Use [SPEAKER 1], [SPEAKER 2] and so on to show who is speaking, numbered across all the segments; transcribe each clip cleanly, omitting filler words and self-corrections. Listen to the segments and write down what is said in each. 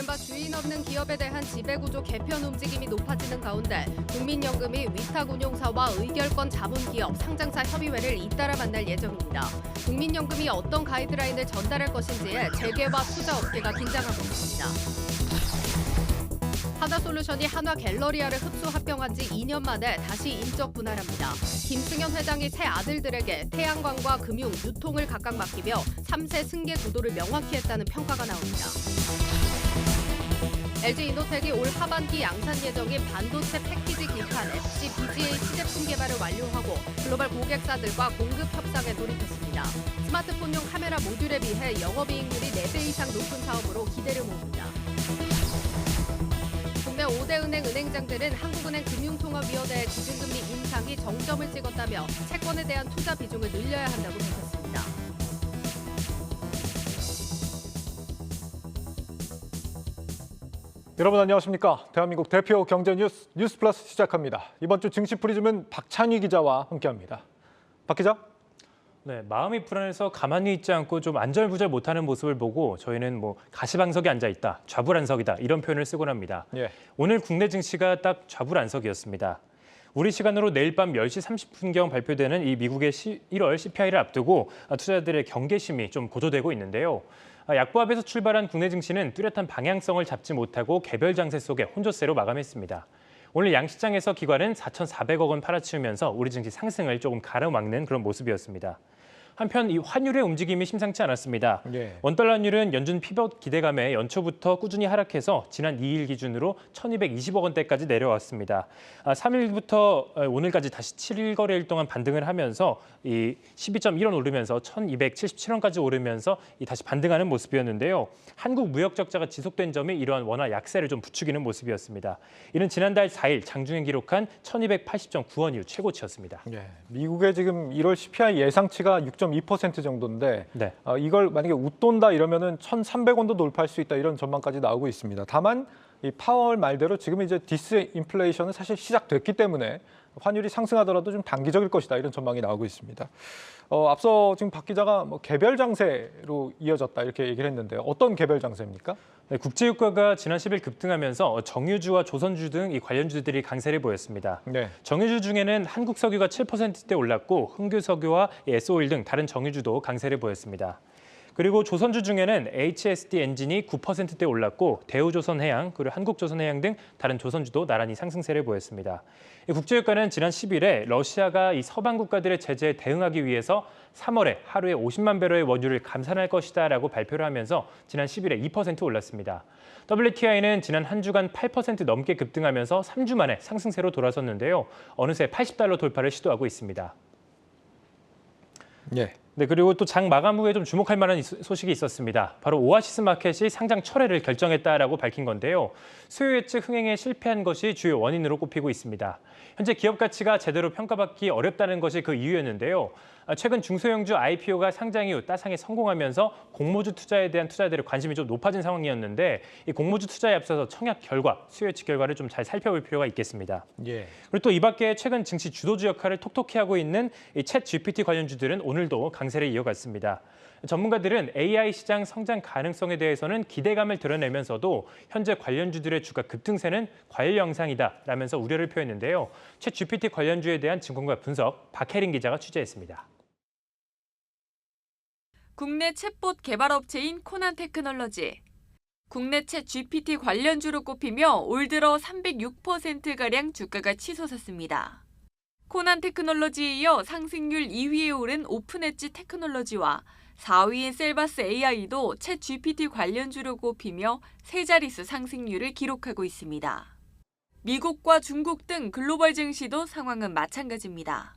[SPEAKER 1] 이른바 주인 없는 기업에 대한 지배구조 개편 움직임이 높아지는 가운데 국민연금이 위탁운용사와 의결권 자문기업, 상장사 협의회를 잇따라 만날 예정입니다. 국민연금이 어떤 가이드라인을 전달할 것인지에 재계와 투자업계가 긴장하고 있습니다. 하나솔루션이 한화갤러리아를 흡수 합병한 지 2년 만에 다시 인적 분할합니다. 김승현 회장이 새 아들들에게 태양광과 금융, 유통을 각각 맡기며 3세 승계 구도를 명확히 했다는 평가가 나옵니다. LG이노텍이 올 하반기 양산 예정인 반도체 패키지 기판 FC BGA 시제품 개발을 완료하고 글로벌 고객사들과 공급 협상에 돌입했습니다. 스마트폰용 카메라 모듈에 비해 영업이익률이 4배 이상 높은 사업으로 기대를 모읍니다. 국내 5대 은행 은행장들은 한국은행 금융통화위원회의 기준금리 인상이 정점을 찍었다며 채권에 대한 투자 비중을 늘려야 한다고 밝혔습니다.
[SPEAKER 2] 여러분 안녕하십니까? 대한민국 대표 경제 뉴스 뉴스플러스 시작합니다. 이번 주 증시 프리즘은 박찬휘 기자와 함께합니다. 박 기자.
[SPEAKER 3] 네, 마음이 불안해서 가만히 있지 않고 좀 안절부절 못하는 모습을 보고 저희는 가시방석에 앉아 있다, 좌불안석이다 이런 표현을 쓰곤 합니다.
[SPEAKER 2] 예.
[SPEAKER 3] 오늘 국내 증시가 딱 좌불안석이었습니다. 우리 시간으로 내일 밤 10시 30분경 발표되는 이 미국의 1월 CPI를 앞두고 투자자들의 경계심이 좀 고조되고 있는데요. 약보합에서 출발한 국내 증시는 뚜렷한 방향성을 잡지 못하고 개별 장세 속에 혼조세로 마감했습니다. 오늘 양시장에서 기관은 4,400억 원 팔아치우면서 우리 증시 상승을 조금 가로막는 그런 모습이었습니다. 한편 이 환율의 움직임이 심상치 않았습니다.
[SPEAKER 2] 예.
[SPEAKER 3] 원달러 환율은 연준 피벗 기대감에 연초부터 꾸준히 하락해서 지난 2일 기준으로 1,220억 원대까지 내려왔습니다. 3일부터 오늘까지 다시 7일 거래일 동안 반등을 하면서 이 12.1원 오르면서 1,277원까지 오르면서 다시 반등하는 모습이었는데요. 한국 무역 적자가 지속된 점이 이러한 원화 약세를 좀 부추기는 모습이었습니다. 이는 지난달 4일 장중에 기록한 1,280.9원 이후 최고치였습니다.
[SPEAKER 2] 예. 미국의 지금 1월 CPI 예상치가 6.2% 정도인데
[SPEAKER 3] 네.
[SPEAKER 2] 이걸 만약에 웃돈다 이러면은 1,300원도 돌파할 수 있다 이런 전망까지 나오고 있습니다. 다만 이 파월 말대로 지금 이제 디스인플레이션은 사실 시작됐기 때문에 환율이 상승하더라도 좀 단기적일 것이다 이런 전망이 나오고 있습니다. 앞서 지금 박 기자가 개별 장세로 이어졌다 이렇게 얘기를 했는데요. 어떤 개별 장세입니까?
[SPEAKER 3] 네, 국제유가가 지난 10일 급등하면서 정유주와 조선주 등 이 관련주들이 강세를 보였습니다.
[SPEAKER 2] 네.
[SPEAKER 3] 정유주 중에는 한국석유가 7%대 올랐고 흥규석유와 S-오일 등 다른 정유주도 강세를 보였습니다. 그리고 조선주 중에는 HSD 엔진이 9%대 올랐고 대우조선해양 그리고 한국조선해양 등 다른 조선주도 나란히 상승세를 보였습니다. 국제유가는 지난 10일에 러시아가 이 서방 국가들의 제재에 대응하기 위해서 3월에 하루에 50만 배럴의 원유를 감산할 것이다라고 발표를 하면서 지난 10일에 2% 올랐습니다. WTI는 지난 한 주간 8% 넘게 급등하면서 3주 만에 상승세로 돌아섰는데요. 어느새 80달러 돌파를 시도하고 있습니다.
[SPEAKER 2] 예.
[SPEAKER 3] 네, 그리고 또 장 마감 후에 좀 주목할 만한 소식이 있었습니다. 바로 오아시스 마켓이 상장 철회를 결정했다라고 밝힌 건데요. 수요 예측 흥행에 실패한 것이 주요 원인으로 꼽히고 있습니다. 현재 기업 가치가 제대로 평가받기 어렵다는 것이 그 이유였는데요. 최근 중소형주 IPO가 상장 이후 따상에 성공하면서 공모주 투자에 대한 투자자들의 관심이 좀 높아진 상황이었는데 이 공모주 투자에 앞서서 청약 결과, 수요 예측 결과를 좀 잘 살펴볼 필요가 있겠습니다.
[SPEAKER 2] 예.
[SPEAKER 3] 그리고 또 이 밖에 최근 증시 주도주 역할을 톡톡히 하고 있는 이 챗 GPT 관련주들은 오늘도 강세를 이어갔습니다. 전문가들은 AI 시장 성장 가능성에 대해서는 기대감을 드러내면서도 현재 관련주들의 주가 급등세는 과열 영상이다라면서 우려를 표했는데요. 챗 GPT 관련주에 대한 증권가 분석 박혜린 기자가 취재했습니다.
[SPEAKER 4] 국내 챗봇 개발업체인 코난 테크놀로지. 국내 챗 GPT 관련주로 꼽히며 올 들어 306%가량 주가가 치솟았습니다. 코난 테크놀로지에 이어 상승률 2위에 오른 오픈 엣지 테크놀로지와 4위인 셀바스 AI도 챗 GPT 관련주로 꼽히며 세 자릿수 상승률을 기록하고 있습니다. 미국과 중국 등 글로벌 증시도 상황은 마찬가지입니다.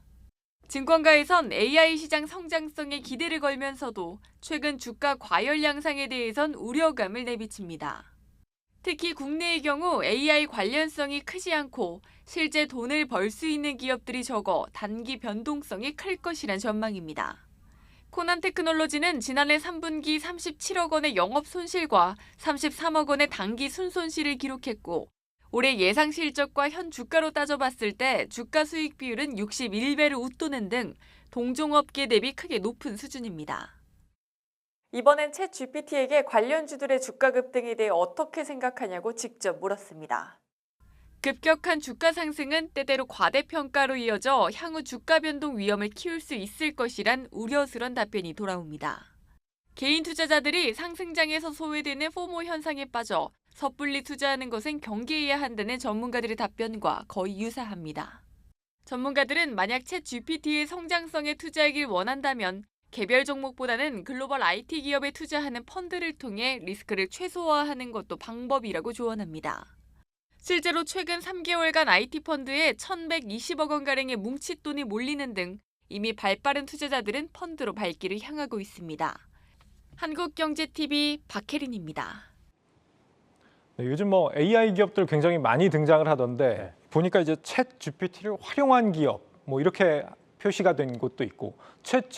[SPEAKER 4] 증권가에선 AI 시장 성장성에 기대를 걸면서도 최근 주가 과열 양상에 대해선 우려감을 내비칩니다. 특히 국내의 경우 AI 관련성이 크지 않고 실제 돈을 벌 수 있는 기업들이 적어 단기 변동성이 클 것이란 전망입니다. 코난 테크놀로지는 지난해 3분기 37억 원의 영업 손실과 33억 원의 단기 순손실을 기록했고 올해 예상 실적과 현 주가로 따져봤을 때 주가 수익 비율은 61배를 웃도는 등 동종업계 대비 크게 높은 수준입니다. 이번엔 챗 GPT에게 관련주들의 주가 급등에 대해 어떻게 생각하냐고 직접 물었습니다. 급격한 주가 상승은 때때로 과대평가로 이어져 향후 주가 변동 위험을 키울 수 있을 것이란 우려스런 답변이 돌아옵니다. 개인 투자자들이 상승장에서 소외되는 포모 현상에 빠져 섣불리 투자하는 것은 경계해야 한다는 전문가들의 답변과 거의 유사합니다. 전문가들은 만약 챗 GPT의 성장성에 투자하길 원한다면 개별 종목보다는 글로벌 IT 기업에 투자하는 펀드를 통해 리스크를 최소화하는 것도 방법이라고 조언합니다. 실제로 최근 3개월간 IT 펀드에 1,120억 원가량의 뭉칫돈이 몰리는 등 이미 발빠른 투자자들은 펀드로 발길을 향하고 있습니다. 한국경제TV 박혜린입니다.
[SPEAKER 2] 네, 요즘 뭐 AI 기업들 굉장히 많이 등장을 하던데
[SPEAKER 3] 네.
[SPEAKER 2] 보니까 이제 챗 GPT를 활용한 기업 뭐 이렇게 표시가 된 곳도 있고 챗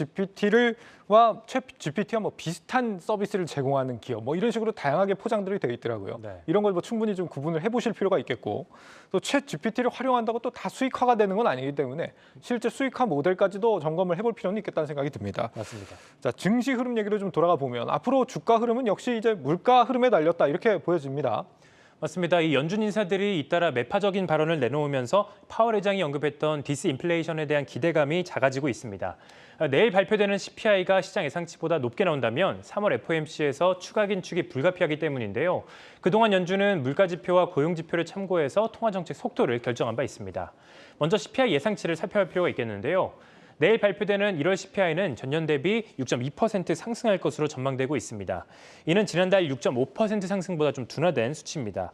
[SPEAKER 2] GPT와 뭐 비슷한 서비스를 제공하는 기업 뭐 이런 식으로 다양하게 포장들이 되어 있더라고요.
[SPEAKER 3] 네.
[SPEAKER 2] 이런 걸 뭐 충분히 좀 구분을 해보실 필요가 있겠고 또 챗 GPT를 활용한다고 또 다 수익화가 되는 건 아니기 때문에 실제 수익화 모델까지도 점검을 해볼 필요는 있겠다는 생각이 듭니다.
[SPEAKER 3] 맞습니다.
[SPEAKER 2] 자, 증시 흐름 얘기를 좀 돌아가 보면 앞으로 주가 흐름은 역시 이제 물가 흐름에 달렸다 이렇게 보여집니다.
[SPEAKER 3] 맞습니다. 이 연준 인사들이 잇따라 매파적인 발언을 내놓으면서 파월 의장이 언급했던 디스인플레이션에 대한 기대감이 작아지고 있습니다. 내일 발표되는 CPI가 시장 예상치보다 높게 나온다면 3월 FOMC에서 추가 긴축이 불가피하기 때문인데요. 그동안 연준은 물가 지표와 고용 지표를 참고해서 통화 정책 속도를 결정한 바 있습니다. 먼저 CPI 예상치를 살펴볼 필요가 있겠는데요. 내일 발표되는 1월 CPI는 전년 대비 6.2% 상승할 것으로 전망되고 있습니다. 이는 지난달 6.5% 상승보다 좀 둔화된 수치입니다.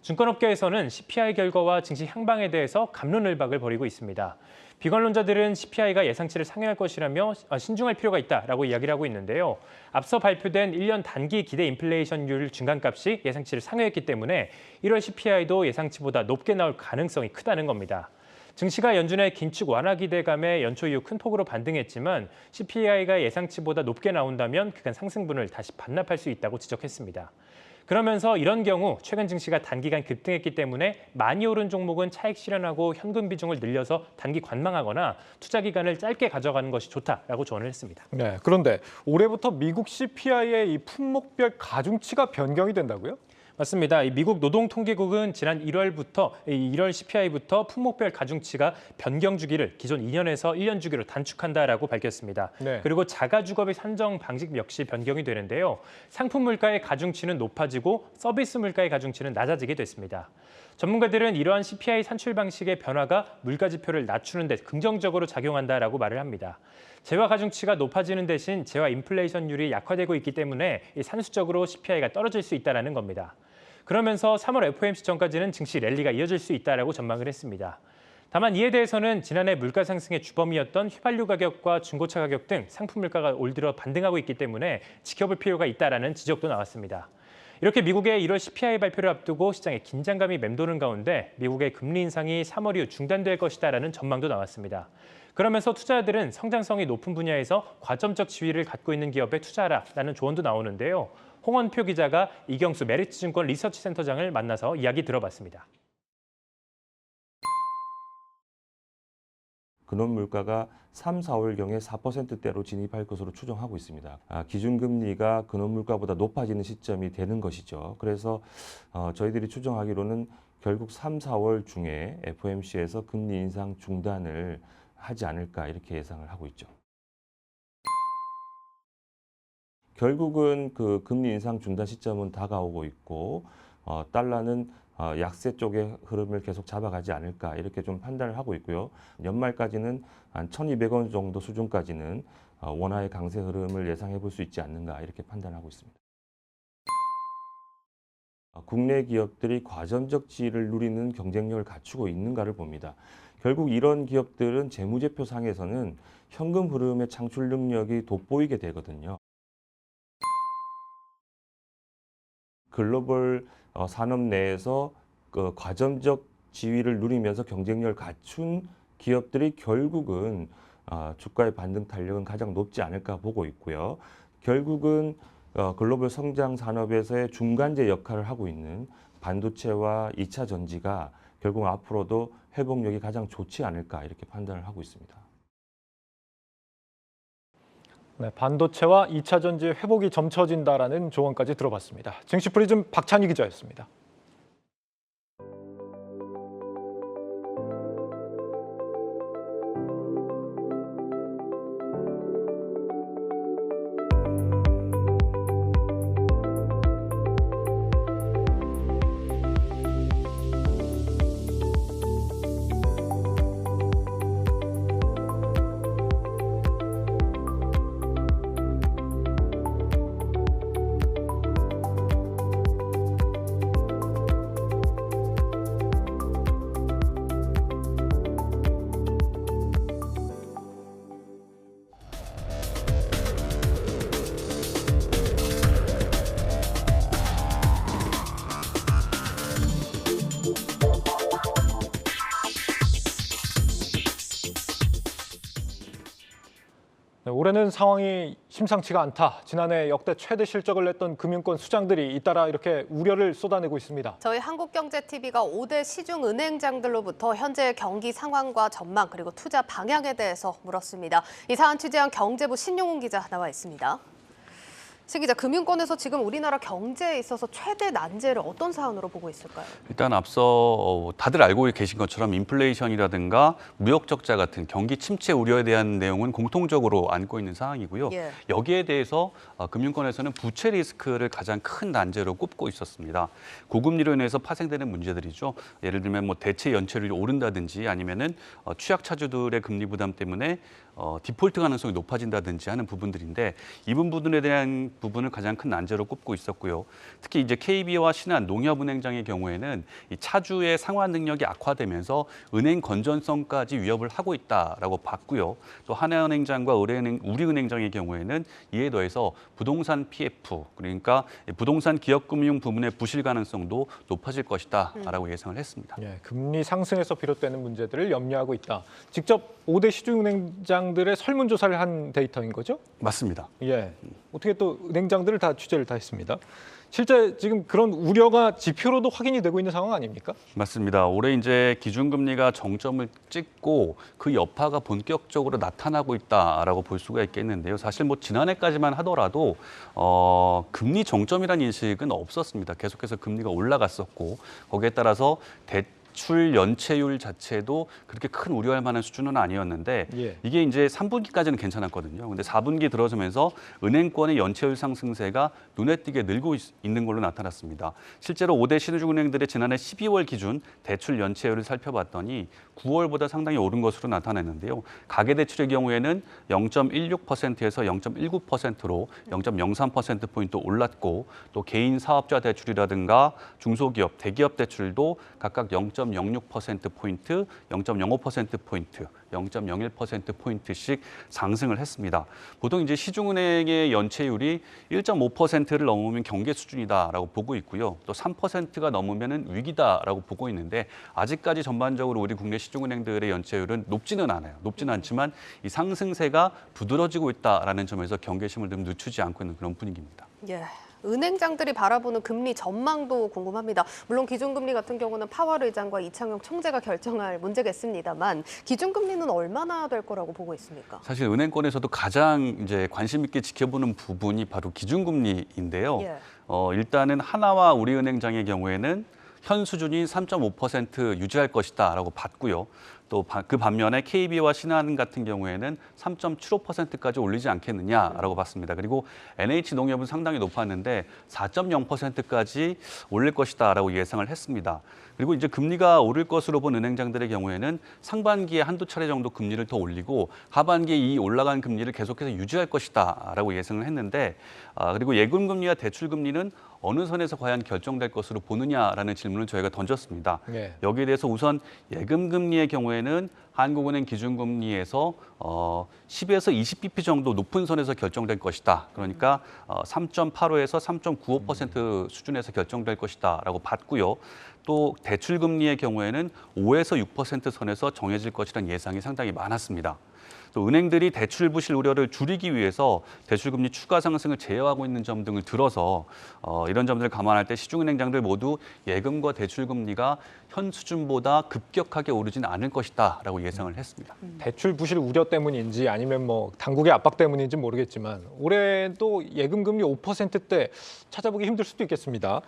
[SPEAKER 3] 증권업계에서는 CPI 결과와 증시 향방에 대해서 갑론을박을 벌이고 있습니다. 비관론자들은 CPI가 예상치를 상회할 것이라며 신중할 필요가 있다라고 이야기를 하고 있는데요. 앞서 발표된 1년 단기 기대 인플레이션율 중간값이 예상치를 상회했기 때문에 1월 CPI도 예상치보다 높게 나올 가능성이 크다는 겁니다. 증시가 연준의 긴축 완화 기대감에 연초 이후 큰 폭으로 반등했지만 CPI가 예상치보다 높게 나온다면 그간 상승분을 다시 반납할 수 있다고 지적했습니다. 그러면서 이런 경우 최근 증시가 단기간 급등했기 때문에 많이 오른 종목은 차익 실현하고 현금 비중을 늘려서 단기 관망하거나 투자 기간을 짧게 가져가는 것이 좋다라고 조언을 했습니다.
[SPEAKER 2] 네, 그런데 올해부터 미국 CPI의 이 품목별 가중치가 변경이 된다고요?
[SPEAKER 3] 맞습니다. 미국 노동통계국은 지난 1월 CPI부터 품목별 가중치가 변경 주기를 기존 2년에서 1년 주기로 단축한다라고 밝혔습니다.
[SPEAKER 2] 네.
[SPEAKER 3] 그리고 자가주거비 산정 방식 역시 변경이 되는데요. 상품 물가의 가중치는 높아지고 서비스 물가의 가중치는 낮아지게 됐습니다. 전문가들은 이러한 CPI 산출 방식의 변화가 물가 지표를 낮추는 데 긍정적으로 작용한다라고 말을 합니다. 재화 가중치가 높아지는 대신 재화 인플레이션율이 약화되고 있기 때문에 산수적으로 CPI가 떨어질 수 있다는 겁니다. 그러면서 3월 FOMC 전까지는 증시 랠리가 이어질 수 있다라고 전망을 했습니다. 다만 이에 대해서는 지난해 물가 상승의 주범이었던 휘발유 가격과 중고차 가격 등 상품 물가가 올 들어 반등하고 있기 때문에 지켜볼 필요가 있다라는 지적도 나왔습니다. 이렇게 미국의 1월 CPI 발표를 앞두고 시장에 긴장감이 맴도는 가운데 미국의 금리 인상이 3월 이후 중단될 것이다라는 전망도 나왔습니다. 그러면서 투자자들은 성장성이 높은 분야에서 과점적 지위를 갖고 있는 기업에 투자하라라는 조언도 나오는데요. 홍원표 기자가 이경수 메리츠증권 리서치센터장을 만나서 이야기 들어봤습니다.
[SPEAKER 5] 근원 물가가 3, 4월경에 4%대로 진입할 것으로 추정하고 있습니다. 기준금리가 근원 물가보다 높아지는 시점이 되는 것이죠. 그래서 저희들이 추정하기로는 결국 3, 4월 중에 FOMC에서 금리 인상 중단을 하지 않을까 이렇게 예상을 하고 있죠. 결국은 그 금리 인상 중단 시점은 다가오고 있고 달러는 약세 쪽의 흐름을 계속 잡아가지 않을까 이렇게 좀 판단을 하고 있고요. 연말까지는 한 1,200원 정도 수준까지는 원화의 강세 흐름을 예상해 볼 수 있지 않는가 이렇게 판단하고 있습니다. 국내 기업들이 과점적 지위를 누리는 경쟁력을 갖추고 있는가를 봅니다. 결국 이런 기업들은 재무제표상에서는 현금 흐름의 창출 능력이 돋보이게 되거든요. 글로벌 산업 내에서 그 과점적 지위를 누리면서 경쟁력을 갖춘 기업들이 결국은 주가의 반등 탄력은 가장 높지 않을까 보고 있고요. 결국은 글로벌 성장 산업에서의 중간재 역할을 하고 있는 반도체와 2차 전지가 결국 앞으로도 회복력이 가장 좋지 않을까 이렇게 판단을 하고 있습니다.
[SPEAKER 2] 네, 반도체와 2차 전지의 회복이 점쳐진다라는 조언까지 들어봤습니다. 증시 프리즘 박찬희 기자였습니다. 네, 올해는 상황이 심상치가 않다. 지난해 역대 최대 실적을 냈던 금융권 수장들이 잇따라 이렇게 우려를 쏟아내고 있습니다.
[SPEAKER 1] 저희 한국경제TV가 5대 시중은행장들로부터 현재 경기 상황과 전망 그리고 투자 방향에 대해서 물었습니다. 이 사안 취재한 경제부 신용훈 기자 나와 있습니다. 신 기자, 금융권에서 지금 우리나라 경제에 있어서 최대 난제를 어떤 사안으로 보고 있을까요?
[SPEAKER 6] 일단 앞서 다들 알고 계신 것처럼 인플레이션이라든가 무역 적자 같은 경기 침체 우려에 대한 내용은 공통적으로 안고 있는 상황이고요.
[SPEAKER 1] 예.
[SPEAKER 6] 여기에 대해서 금융권에서는 부채 리스크를 가장 큰 난제로 꼽고 있었습니다. 고금리로 인해서 파생되는 문제들이죠. 예를 들면 대체 연체율이 오른다든지 아니면은 취약 차주들의 금리 부담 때문에 디폴트 가능성이 높아진다든지 하는 부분들인데 이 부분에 대한 부분을 가장 큰 난제로 꼽고 있었고요. 특히 이제 KB와 신한 농협은행장의 경우에는 이 차주의 상환 능력이 악화되면서 은행 건전성까지 위협을 하고 있다라고 봤고요. 또 하나은행장과 우리은행장의 경우에는 이에 더해서 부동산 PF, 그러니까 부동산 기업금융 부문의 부실 가능성도 높아질 것이다라고 예상을 했습니다.
[SPEAKER 2] 예, 금리 상승에서 비롯되는 문제들을 염려하고 있다. 직접 5대 시중은행장들의 설문조사를 한 데이터인 거죠?
[SPEAKER 6] 맞습니다.
[SPEAKER 2] 예, 어떻게 또 은행장들을 다 취재를 다 했습니다. 실제 지금 그런 우려가 지표로도 확인이 되고 있는 상황 아닙니까?
[SPEAKER 6] 맞습니다. 올해 이제 기준금리가 정점을 찍고 그 여파가 본격적으로 나타나고 있다라고 볼 수가 있겠는데요. 사실 지난해까지만 하더라도 금리 정점이라는 인식은 없었습니다. 계속해서 금리가 올라갔었고 거기에 따라서 대출 연체율 자체도 그렇게 큰 우려할 만한 수준은 아니었는데
[SPEAKER 2] 예.
[SPEAKER 6] 이게 이제 3분기까지는 괜찮았거든요. 근데 4분기 들어서면서 은행권의 연체율 상승세가 눈에 띄게 늘고 있는 걸로 나타났습니다. 실제로 5대 신흥은행들의 지난해 12월 기준 대출 연체율을 살펴봤더니 9월보다 상당히 오른 것으로 나타났는데요. 가계대출의 경우에는 0.16%에서 0.19%로 0.03%포인트 올랐고 또 개인 사업자 대출이라든가 중소기업, 대기업 대출도 각각 0.06%포인트, 0.05%포인트, 0.01%포인트씩 상승을 했습니다. 보통 이제 시중은행의 연체율이 1.5%를 넘으면 경계 수준이다라고 보고 있고요. 또 3%가 넘으면 위기다라고 보고 있는데 아직까지 전반적으로 우리 국내 시중은행들의 연체율은 높지는 않아요. 높지는 않지만 이 상승세가 부드러지고 있다라는 점에서 경계심을 좀 늦추지 않고 있는 그런 분위기입니다.
[SPEAKER 1] 예. 은행장들이 바라보는 금리 전망도 궁금합니다. 물론 기준금리 같은 경우는 파월 의장과 이창용 총재가 결정할 문제겠습니다만 기준금리는 얼마나 될 거라고 보고 있습니까?
[SPEAKER 6] 사실 은행권에서도 가장 이제 관심 있게 지켜보는 부분이 바로 기준금리인데요.
[SPEAKER 1] 예.
[SPEAKER 6] 일단은 하나와 우리은행장의 경우에는 현 수준인 3.5% 유지할 것이다라고 봤고요. 또 그 반면에 KB와 신한 같은 경우에는 3.75%까지 올리지 않겠느냐라고 봤습니다. 그리고 NH농협은 상당히 높았는데 4.0%까지 올릴 것이다라고 예상을 했습니다. 그리고 이제 금리가 오를 것으로 본 은행장들의 경우에는 상반기에 한두 차례 정도 금리를 더 올리고 하반기에 이 올라간 금리를 계속해서 유지할 것이다라고 예상을 했는데 그리고 예금금리와 대출금리는 어느 선에서 과연 결정될 것으로 보느냐라는 질문을 저희가 던졌습니다.
[SPEAKER 2] 네.
[SPEAKER 6] 여기에 대해서 우선 예금금리의 경우에는 한국은행 기준금리에서 10에서 20bp 정도 높은 선에서 결정될 것이다. 그러니까 3.85에서 3.95% 수준에서 결정될 것이다라고 봤고요. 또 대출금리의 경우에는 5에서 6% 선에서 정해질 것이라는 예상이 상당히 많았습니다. 또 은행들이 대출 부실 우려를 줄이기 위해서 대출금리 추가 상승을 제어하고 있는 점 등을 들어서 이런 점들을 감안할 때 시중은행장들 모두 예금과 대출금리가 현 수준보다 급격하게 오르지는 않을 것이다라고 예상을 했습니다.
[SPEAKER 2] 대출 부실 우려 때문인지 아니면 뭐 당국의 압박 때문인지 모르겠지만 올해도 예금 금리 5%대 찾아보기 힘들 수도 있겠습니다.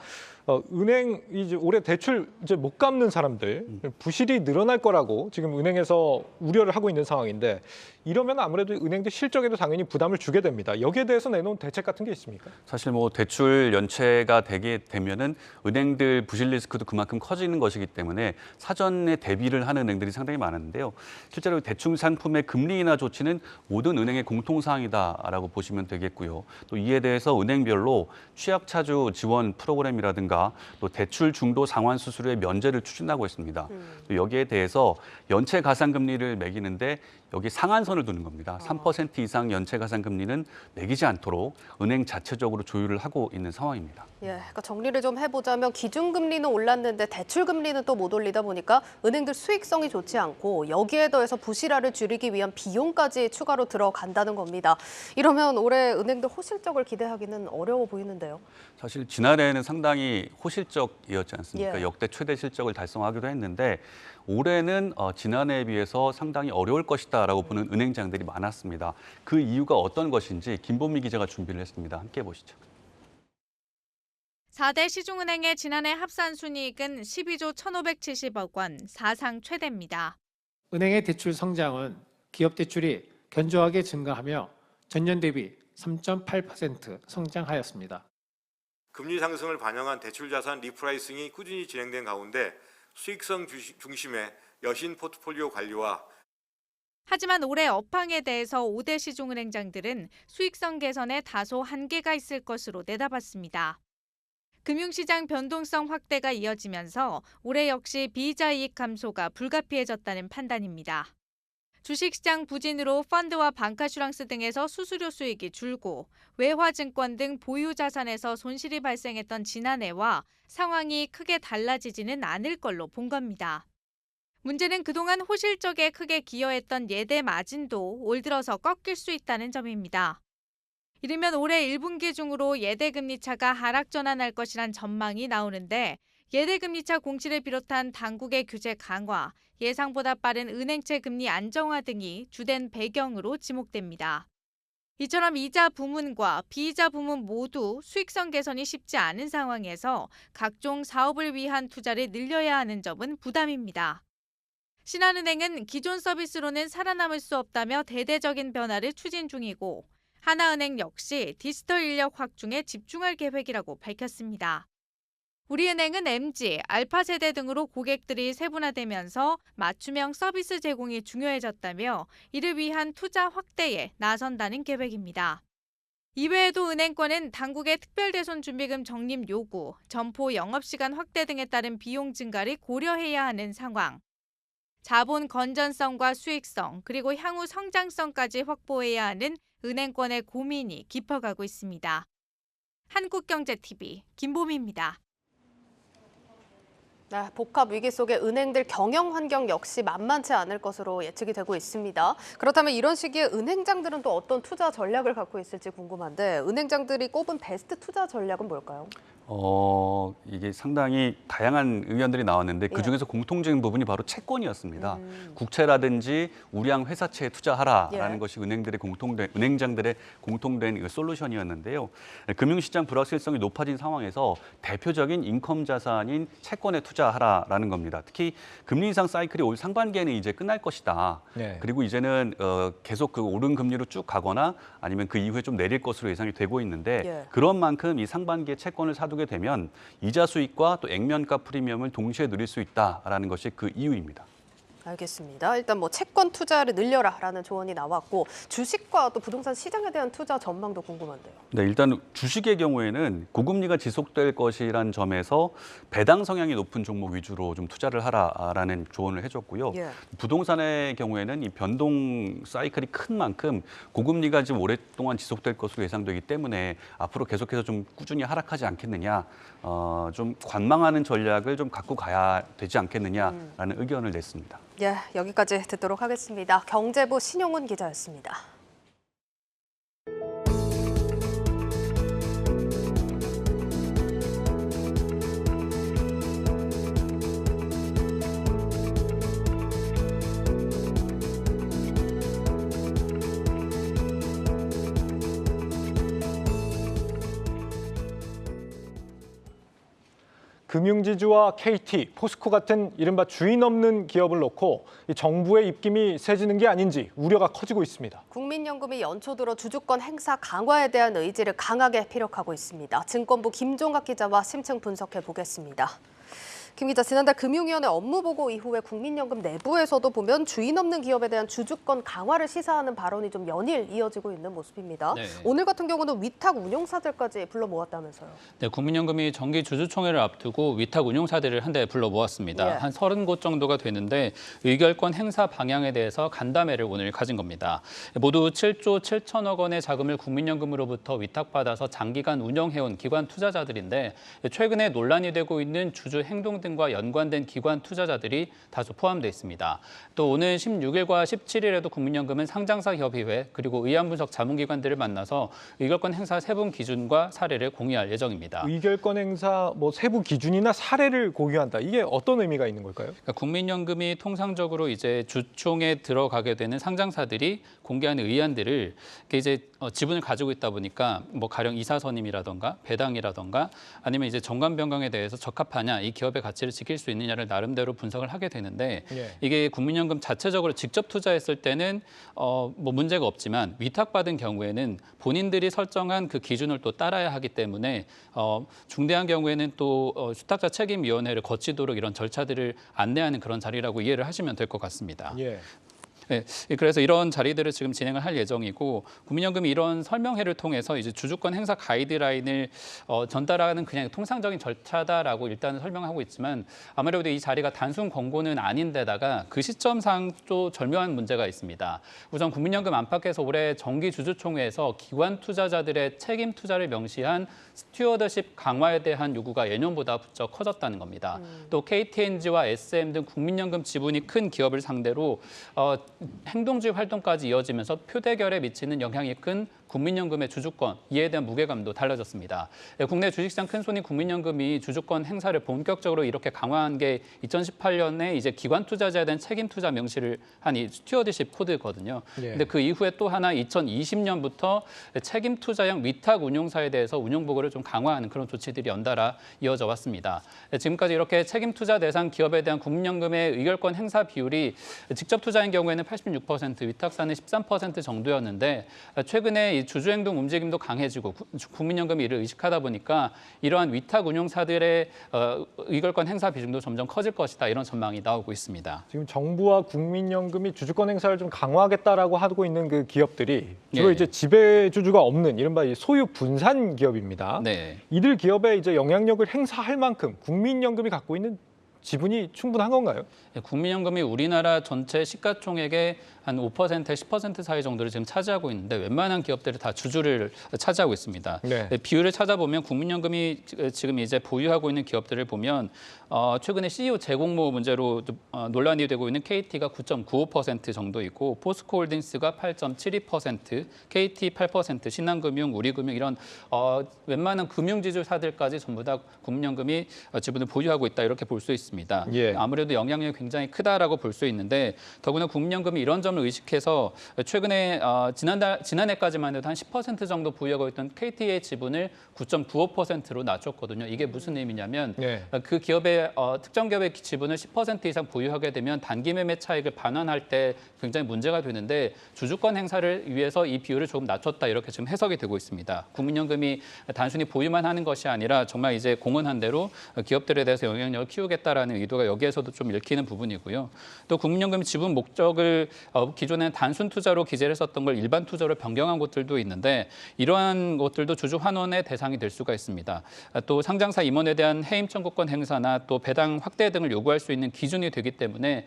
[SPEAKER 2] 은행 이제 올해 대출 이제 못 갚는 사람들 부실이 늘어날 거라고 지금 은행에서 우려를 하고 있는 상황인데 이러면 아무래도 은행들 실적에도 당연히 부담을 주게 됩니다. 여기에 대해서 내놓은 대책 같은 게 있습니까?
[SPEAKER 6] 사실 뭐 대출 연체가 되게 되면은 은행들 부실 리스크도 그만큼 커지는 것이기 때문에 사전에 대비를 하는 은행들이 상당히 많은데요. 실제로 대출 상품의 금리 인하 조치는 모든 은행의 공통 사항이다라고 보시면 되겠고요. 또 이에 대해서 은행별로 취약차주 지원 프로그램이라든가 또 대출 중도 상환 수수료의 면제를 추진하고 있습니다. 또 여기에 대해서 연체 가산 금리를 매기는데 여기 상한선을 두는 겁니다. 3% 이상 연체 가산 금리는 매기지 않도록 은행 자체적으로 조율을 하고 있는 상황입니다.
[SPEAKER 1] 예, 그러니까 정리를 좀 해보자면 기준금리는 올랐는데 대출금리는 또 못 올리다 보니까 은행들 수익성이 좋지 않고 여기에 더해서 부실화를 줄이기 위한 비용까지 추가로 들어간다는 겁니다. 이러면 올해 은행들 호실적을 기대하기는 어려워 보이는데요.
[SPEAKER 6] 사실 지난해에는 상당히 호실적이었지 않습니까?
[SPEAKER 1] 예.
[SPEAKER 6] 역대 최대 실적을 달성하기도 했는데 올해는 지난해에 비해서 상당히 어려울 것이다라고 보는 은행장들이 많았습니다. 그 이유가 어떤 것인지 김보미 기자가 준비를 했습니다. 함께 보시죠.
[SPEAKER 7] 4대 시중은행의 지난해 합산 순이익은 12조 1,570억 원, 사상 최대입니다.
[SPEAKER 8] 은행의 대출 성장은 기업 대출이 견조하게 증가하며 전년 대비 3.8% 성장하였습니다.
[SPEAKER 9] 금리 상승을 반영한 대출 자산 리프라이싱이 꾸준히 진행된 가운데 수익성 중심의 여신 포트폴리오 관리와
[SPEAKER 7] 하지만 올해 업황에 대해서 5대 시중은행장들은 수익성 개선에 다소 한계가 있을 것으로 내다봤습니다. 금융시장 변동성 확대가 이어지면서 올해 역시 비이자 이익 감소가 불가피해졌다는 판단입니다. 주식시장 부진으로 펀드와 방카슈랑스 등에서 수수료 수익이 줄고 외화증권 등 보유 자산에서 손실이 발생했던 지난해와 상황이 크게 달라지지는 않을 걸로 본 겁니다. 문제는 그동안 호실적에 크게 기여했던 예대 마진도 올 들어서 꺾일 수 있다는 점입니다. 이르면 올해 1분기 중으로 예대 금리 차가 하락 전환할 것이란 전망이 나오는데 예대 금리 차 공시를 비롯한 당국의 규제 강화, 예상보다 빠른 은행채 금리 안정화 등이 주된 배경으로 지목됩니다. 이처럼 이자 부문과 비이자 부문 모두 수익성 개선이 쉽지 않은 상황에서 각종 사업을 위한 투자를 늘려야 하는 점은 부담입니다. 신한은행은 기존 서비스로는 살아남을 수 없다며 대대적인 변화를 추진 중이고 하나은행 역시 디지털 인력 확충에 집중할 계획이라고 밝혔습니다. 우리은행은 MZ, 알파 세대 등으로 고객들이 세분화되면서 맞춤형 서비스 제공이 중요해졌다며 이를 위한 투자 확대에 나선다는 계획입니다. 이외에도 은행권은 당국의 특별대손 준비금 적립 요구, 점포 영업시간 확대 등에 따른 비용 증가를 고려해야 하는 상황. 자본 건전성과 수익성, 그리고 향후 성장성까지 확보해야 하는 은행권의 고민이 깊어가고 있습니다. 한국경제TV 김보미입니다.
[SPEAKER 1] 네, 복합 위기 속에 은행들 경영 환경 역시 만만치 않을 것으로 예측이 되고 있습니다. 그렇다면 이런 시기에 은행장들은 또 어떤 투자 전략을 갖고 있을지 궁금한데 은행장들이 꼽은 베스트 투자 전략은 뭘까요?
[SPEAKER 6] 이게 상당히 다양한 의견들이 나왔는데 그중에서 공통적인 부분이 바로 채권이었습니다. 국채라든지 우량 회사채에 투자하라라는 것이 은행장들의 공통된 솔루션이었는데요. 금융시장 불확실성이 높아진 상황에서 대표적인 인컴 자산인 채권에 투자하라라는 겁니다. 특히 금리 인상 사이클이 올 상반기에는 이제 끝날 것이다.
[SPEAKER 2] 네.
[SPEAKER 6] 그리고 이제는 계속 그 오른 금리로 쭉 가거나 아니면 그 이후에 좀 내릴 것으로 예상이 되고 있는데 그런 만큼 이 상반기에 채권을 사두게 되면 이자 수익과 또 액면가 프리미엄을 동시에 누릴 수 있다라는 것이 그 이유입니다.
[SPEAKER 1] 알겠습니다. 일단 뭐 채권 투자를 늘려라라는 조언이 나왔고 주식과 또 부동산 시장에 대한 투자 전망도 궁금한데요.
[SPEAKER 6] 네, 일단 주식의 경우에는 고금리가 지속될 것이라는 점에서 배당 성향이 높은 종목 위주로 좀 투자를 하라라는 조언을 해줬고요. 부동산의 경우에는 이 변동 사이클이 큰 만큼 고금리가 지금 오랫동안 지속될 것으로 예상되기 때문에 앞으로 계속해서 좀 꾸준히 하락하지 않겠느냐, 좀 관망하는 전략을 좀 갖고 가야 되지 않겠느냐라는 의견을 냈습니다.
[SPEAKER 1] 예, 여기까지 듣도록 하겠습니다. 경제부 신용훈 기자였습니다.
[SPEAKER 2] 금융지주와 KT, 포스코 같은 이른바 주인 없는 기업을 놓고 이 정부의 입김이 세지는 게 아닌지 우려가 커지고 있습니다.
[SPEAKER 1] 국민연금이 연초 들어 주주권 행사 강화에 대한 의지를 강하게 피력하고 있습니다. 증권부 김종학 기자와 심층 분석해 보겠습니다. 김 기자, 지난달 금융위원회 업무보고 이후에 국민연금 내부에서도 보면 주인 없는 기업에 대한 주주권 강화를 시사하는 발언이 좀 연일 이어지고 있는 모습입니다.
[SPEAKER 10] 네.
[SPEAKER 1] 오늘 같은 경우는 위탁 운용사들까지 불러 모았다면서요.
[SPEAKER 10] 네, 국민연금이 정기 주주총회를 앞두고 위탁 운용사들을 한 대 불러 모았습니다.
[SPEAKER 1] 예.
[SPEAKER 10] 한 30곳 정도가 되는데 의결권 행사 방향에 대해서 간담회를 오늘 가진 겁니다. 모두 7조 7천억 원의 자금을 국민연금으로부터 위탁받아서 장기간 운영해온 기관 투자자들인데 최근에 논란이 되고 있는 주주 행동 등과 연관된 기관 투자자들이 다수 포함되어 있습니다. 또 오늘 16일과 17일에도 국민연금은 상장사 협의회 그리고 의안분석 자문기관들을 만나서 의결권 행사 세분 기준과 사례를 공유할 예정입니다.
[SPEAKER 2] 의결권 행사 세부 기준이나 사례를 공유한다. 이게 어떤 의미가 있는 걸까요?
[SPEAKER 10] 그러니까 국민연금이 통상적으로 이제 주총에 들어가게 되는 상장사들이 공개하는 의안들을 이제 지분을 가지고 있다 보니까 가령 이사 선임이라던가 배당이라던가 아니면 이제 정관 변경에 대해서 적합하냐, 이 기업의 가치를 지킬 수 있느냐를 나름대로 분석을 하게 되는데
[SPEAKER 2] 예.
[SPEAKER 10] 이게 국민연금 자체적으로 직접 투자했을 때는 문제가 없지만 위탁받은 경우에는 본인들이 설정한 그 기준을 또 따라야 하기 때문에 중대한 경우에는 또 수탁자 책임위원회를 거치도록 이런 절차들을 안내하는 그런 자리라고 이해를 하시면 될 것 같습니다.
[SPEAKER 2] 예.
[SPEAKER 10] 네, 그래서 이런 자리들을 지금 진행을 할 예정이고 국민연금이 이런 설명회를 통해서 이제 주주권 행사 가이드라인을 전달하는 그냥 통상적인 절차다라고 일단은 설명하고 있지만 아무래도 이 자리가 단순 권고는 아닌데다가 그 시점상 또 절묘한 문제가 있습니다. 우선 국민연금 안팎에서 올해 정기 주주총회에서 기관 투자자들의 책임 투자를 명시한 스튜어드십 강화에 대한 요구가 예년보다 부쩍 커졌다는 겁니다. 또 KTNG와 SM 등 국민연금 지분이 큰 기업을 상대로 행동주의 활동까지 이어지면서 표대결에 미치는 영향이 큰 국민연금의 주주권, 이에 대한 무게감도 달라졌습니다. 국내 주식시장 큰손인 국민연금이 주주권 행사를 본격적으로 이렇게 강화한 게 2018년에 이제 기관 투자자에 대한 책임 투자 명시를 한 이 스튜어드십 코드거든요. 근데 그 이후에 또 하나 2020년부터 책임 투자형 위탁 운용사에 대해서 운용 보고를 좀 강화하는 그런 조치들이 연달아 이어져 왔습니다. 지금까지 이렇게 책임 투자 대상 기업에 대한 국민연금의 의결권 행사 비율이 직접 투자인 경우에는 86%, 위탁사는 13% 정도였는데 최근에 이 주주행동 움직임도 강해지고 국민연금이 이를 의식하다 보니까 이러한 위탁 운용사들의 의결권 행사 비중도 점점 커질 것이다, 이런 전망이 나오고 있습니다.
[SPEAKER 2] 지금 정부와 국민연금이 주주권 행사를 좀 강화하겠다라고 하고 있는 그 기업들이 주로 이제 지배주주가 없는 이른바 소유 분산 기업입니다.
[SPEAKER 10] 네.
[SPEAKER 2] 이들 기업에 이제 영향력을 행사할 만큼 국민연금이 갖고 있는 지분이 충분한 건가요?
[SPEAKER 10] 국민연금이 우리나라 전체 시가총액의 한 5%, 10% 사이 정도를 지금 차지하고 있는데 웬만한 기업들이 다 주주를 차지하고 있습니다.
[SPEAKER 2] 네.
[SPEAKER 10] 비율을 찾아보면 국민연금이 지금 이제 보유하고 있는 기업들을 보면 최근에 CEO 재공모 문제로 논란이 되고 있는 KT가 9.95% 정도이고 포스코홀딩스가 8.72%, KT 8%, 신한금융, 우리금융 이런 웬만한 금융지주사들까지 전부 다 국민연금이 지분을 보유하고 있다, 이렇게 볼 수 있습니다.
[SPEAKER 2] 예.
[SPEAKER 10] 아무래도 영향력이 굉장히 크다라고 볼 수 있는데 더구나 국민연금이 이런 점을 의식해서 최근에 지난해까지만 해도 한 10% 정도 보유하고 있던 KT의 지분을 9.95%로 낮췄거든요. 이게 무슨 의미냐면
[SPEAKER 2] 네.
[SPEAKER 10] 그 기업의 특정 기업의 지분을 10% 이상 보유하게 되면 단기 매매 차익을 반환할 때 굉장히 문제가 되는데 주주권 행사를 위해서 이 비율을 조금 낮췄다, 이렇게 지금 해석이 되고 있습니다. 국민연금이 단순히 보유만 하는 것이 아니라 정말 이제 공언한 대로 기업들에 대해서 영향력을 키우겠다라는 의도가 여기에서도 좀 읽히는 부분이고요. 또 국민연금 지분 목적을 기존에는 단순 투자로 기재를 했었던 걸 일반 투자로 변경한 곳들도 있는데 이러한 것들도 주주 환원의 대상이 될 수가 있습니다. 또 상장사 임원에 대한 해임 청구권 행사나 또 배당 확대 등을 요구할 수 있는 기준이 되기 때문에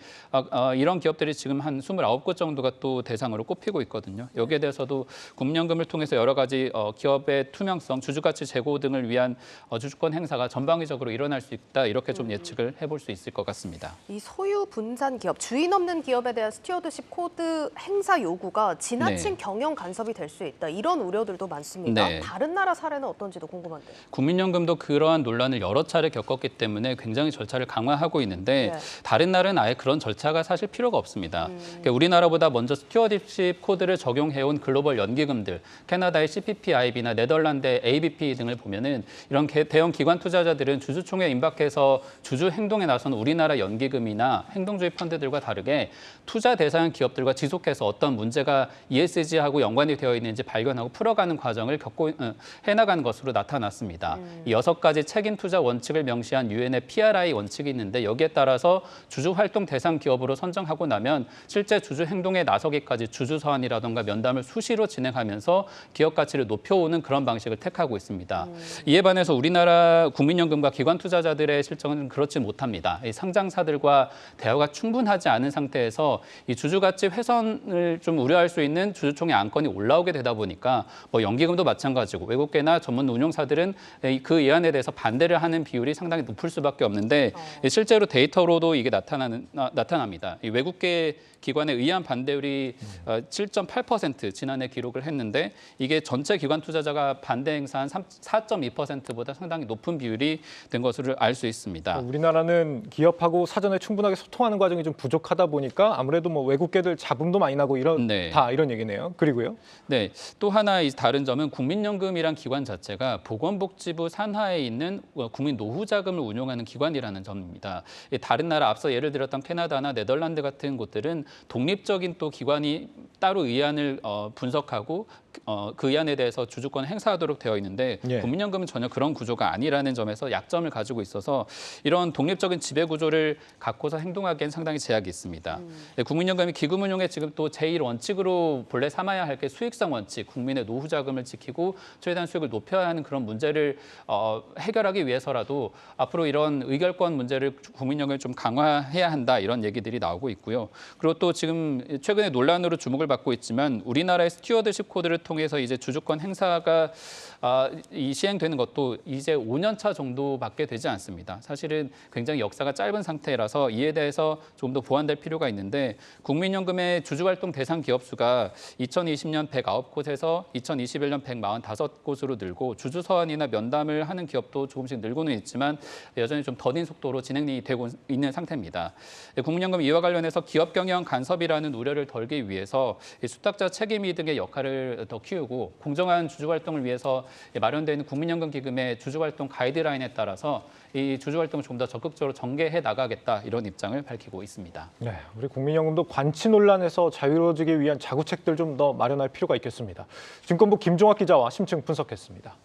[SPEAKER 10] 이런 기업들이 지금 한 29곳 정도가 또 대상으로 꼽히고 있거든요. 여기에 대해서도 국민연금을 통해서 여러 가지 기업의 투명성, 주주가치 제고 등을 위한 주주권 행사가 전방위적으로 일어날 수 있다, 이렇게 좀 예측을 해볼 수 있을 것 같습니다.
[SPEAKER 1] 이 소유 분산 기업, 주인 없는 기업에 대한 스튜어드십 코드 행사 요구가 지나친 경영 간섭이 될 수 있다. 이런 우려들도 많습니다.
[SPEAKER 10] 네.
[SPEAKER 1] 다른 나라 사례는 어떤지도 궁금한데요.
[SPEAKER 10] 국민연금도 그러한 논란을 여러 차례 겪었기 때문에 굉장히 절차를 강화하고 있는데
[SPEAKER 1] 네.
[SPEAKER 10] 다른 나라는 아예 그런 절차가 사실 필요가 없습니다. 그러니까 우리나라보다 먼저 스튜어디십 코드를 적용해온 글로벌 연기금들, 캐나다의 CPPIB나 네덜란드의 ABP 등을 보면은 이런 대형 기관 투자자들은 주주총회 임박해서 주주 행동에 나선 우리나라 연기금이나 행동주의 펀드들과 다르게 투자 대상 기업들과 지속해서 어떤 문제가 ESG하고 연관이 되어 있는지 발견하고 풀어가는 과정을 해나가는 것으로 나타났습니다. 이 6가지 책임 투자 원칙을 명시한 유엔의 PRI 원칙이 있는데 여기에 따라서 주주 활동 대상 기업으로 선정하고 나면 실제 주주 행동에 나서기까지 주주 서한이라든가 면담을 수시로 진행하면서 기업 가치를 높여오는 그런 방식을 택하고 있습니다. 이에 반해서 우리나라 국민연금과 기관 투자자들의 실정은 그렇지 못합니다. 이 상장사들과 대화가 충분하지 않은 상태에서 이 주주 가치 훼손을 좀 우려할 수 있는 주주총회 안건이 올라오게 되다 보니까 뭐 연기금도 마찬가지고 외국계나 전문 운용사들은 그 예안에 대해서 반대를 하는 비율이 상당히 높을 수밖에 없는데 실제로 데이터로도 이게 나타납니다. 이 외국계 기관의 의한 반대율이 7.8% 지난해 기록을 했는데 이게 전체 기관 투자자가 반대 행사한 4.2%보다 상당히 높은 비율이 된 것으로 알 수 있습니다.
[SPEAKER 2] 우리나라는 기업하고 사전에 충분하게 소통하는 과정이 좀 부족하다 보니까 아무래도 뭐 외국계들 잡음도 많이 나고 이런 얘기네요. 그리고요.
[SPEAKER 10] 네, 또 하나 다른 점은 국민연금이란 기관 자체가 보건복지부 산하에 있는 국민 노후 자금을 운용하는 기관이라는 점입니다. 다른 나라 앞서 예를 들었던 캐나다나 네덜란드 같은 곳들은 독립적인 또 기관이 따로 의안을 분석하고 그 의안에 대해서 주주권 행사하도록 되어 있는데 국민연금은 전혀 그런 구조가 아니라는 점에서 약점을 가지고 있어서 이런 독립적인 지배 구조를 갖고서 행동하기엔 상당히 제약이 있습니다. 국민연금이 기금운용의 지금 또 제1원칙으로 본래 삼아야 할 게 수익성 원칙, 국민의 노후 자금을 지키고 최대한 수익을 높여야 하는 그런 문제를 해결하기 위해서라도 앞으로 이런 의결권 문제를 국민연금이 좀 강화해야 한다 이런 얘기들이 나오고 있고요. 그리고 또 지금 최근에 논란으로 주목을 받고 있지만 우리나라의 스튜어드십 코드를 통해서 이제 주주권 행사가 시행되는 것도 이제 5년 차 정도밖에 되지 않습니다. 사실은 굉장히 역사가 짧은 상태라서 이에 대해서 좀 더 보완될 필요가 있는데 국민연금의 주주활동 대상 기업 수가 2020년 109곳에서 2021년 145곳으로 늘고 주주 서한이나 면담을 하는 기업도 조금씩 늘고는 있지만 여전히 좀 더딘 속도로 진행이 되고 있는 상태입니다. 국민연금 이와 관련해서 기업 경영 간섭이라는 우려를 덜기 위해서 수탁자 책임 이득의 역할을 더 키우고 공정한 주주활동을 위해서 마련되는 국민연금 기금의 주주활동 가이드라인에 따라서 이 주주활동을 좀 더 적극적으로 전개해 나가겠다 이런 입장을 밝히고 있습니다.
[SPEAKER 2] 네, 우리 국민연금도 관치 논란에서 자유로워지기 위한 자구책들 좀 더 마련할 필요가 있겠습니다. 증권부 김종학 기자와 심층 분석했습니다.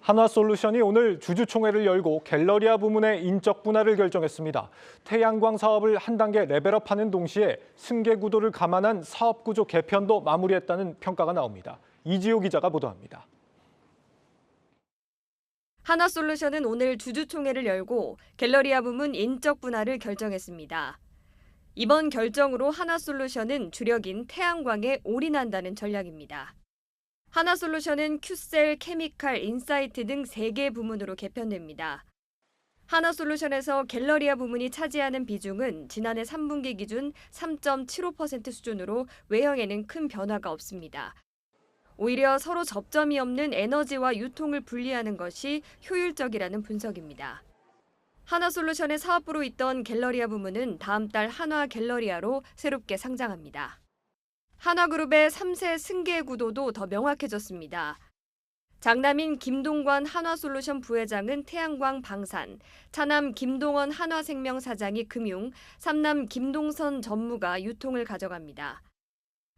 [SPEAKER 2] 한화솔루션이 오늘 주주총회를 열고 갤러리아 부문의 인적 분할을 결정했습니다. 태양광 사업을 한 단계 레벨업하는 동시에 승계 구도를 감안한 사업 구조 개편도 마무리했다는 평가가 나옵니다. 이지호 기자가 보도합니다.
[SPEAKER 11] 한화솔루션은 오늘 주주총회를 열고 갤러리아 부문 인적 분할을 결정했습니다. 이번 결정으로 한화솔루션은 주력인 태양광에 올인한다는 전략입니다. 한화솔루션은 큐셀, 케미칼, 인사이트 등 3개 부문으로 개편됩니다. 한화솔루션에서 갤러리아 부문이 차지하는 비중은 지난해 3분기 기준 3.75% 수준으로 외형에는 큰 변화가 없습니다. 오히려 서로 접점이 없는 에너지와 유통을 분리하는 것이 효율적이라는 분석입니다. 한화솔루션의 사업부로 있던 갤러리아 부문은 다음 달 한화갤러리아로 새롭게 상장합니다. 한화그룹의 3세 승계 구도도 더 명확해졌습니다. 장남인 김동관 한화솔루션 부회장은 태양광 방산, 차남 김동원 한화생명 사장이 금융, 삼남 김동선 전무가 유통을 가져갑니다.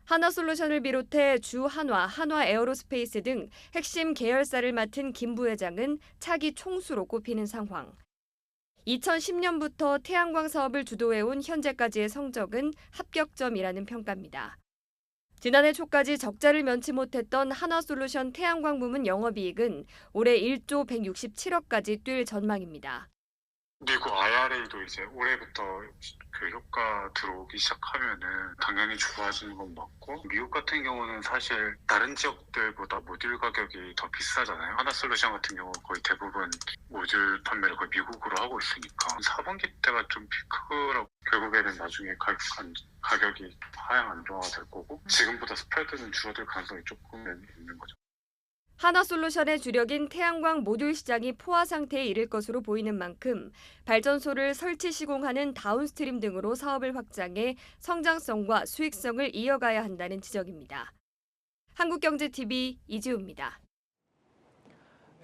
[SPEAKER 11] 한화솔루션을 비롯해 주한화, 한화에어로스페이스 등 핵심 계열사를 맡은 김 부회장은 차기 총수로 꼽히는 상황. 2010년부터 태양광 사업을 주도해온 현재까지의 성적은 합격점이라는 평가입니다. 지난해 초까지 적자를 면치 못했던 한화솔루션 태양광 부문 영업이익은 올해 1조 167억까지 뛸 전망입니다.
[SPEAKER 12] 미국 IRA도 이제 올해부터 그 효과 들어오기 시작하면은 당연히 좋아지는 건 맞고, 미국 같은 경우는 사실 다른 지역들보다 모듈 가격이 더 비싸잖아요. 하나솔루션 같은 경우 거의 대부분 모듈 판매를 거의 미국으로 하고 있으니까 4분기 때가 좀 피크라고, 결국에는 나중에 가격이 하향 안정화될 거고, 지금보다 스프레드는 줄어들 가능성이 조금은 있는 거죠.
[SPEAKER 11] 한화솔루션의 주력인 태양광 모듈 시장이 포화 상태에 이를 것으로 보이는 만큼 발전소를 설치 시공하는 다운스트림 등으로 사업을 확장해 성장성과 수익성을 이어가야 한다는 지적입니다. 한국경제TV 이지우입니다.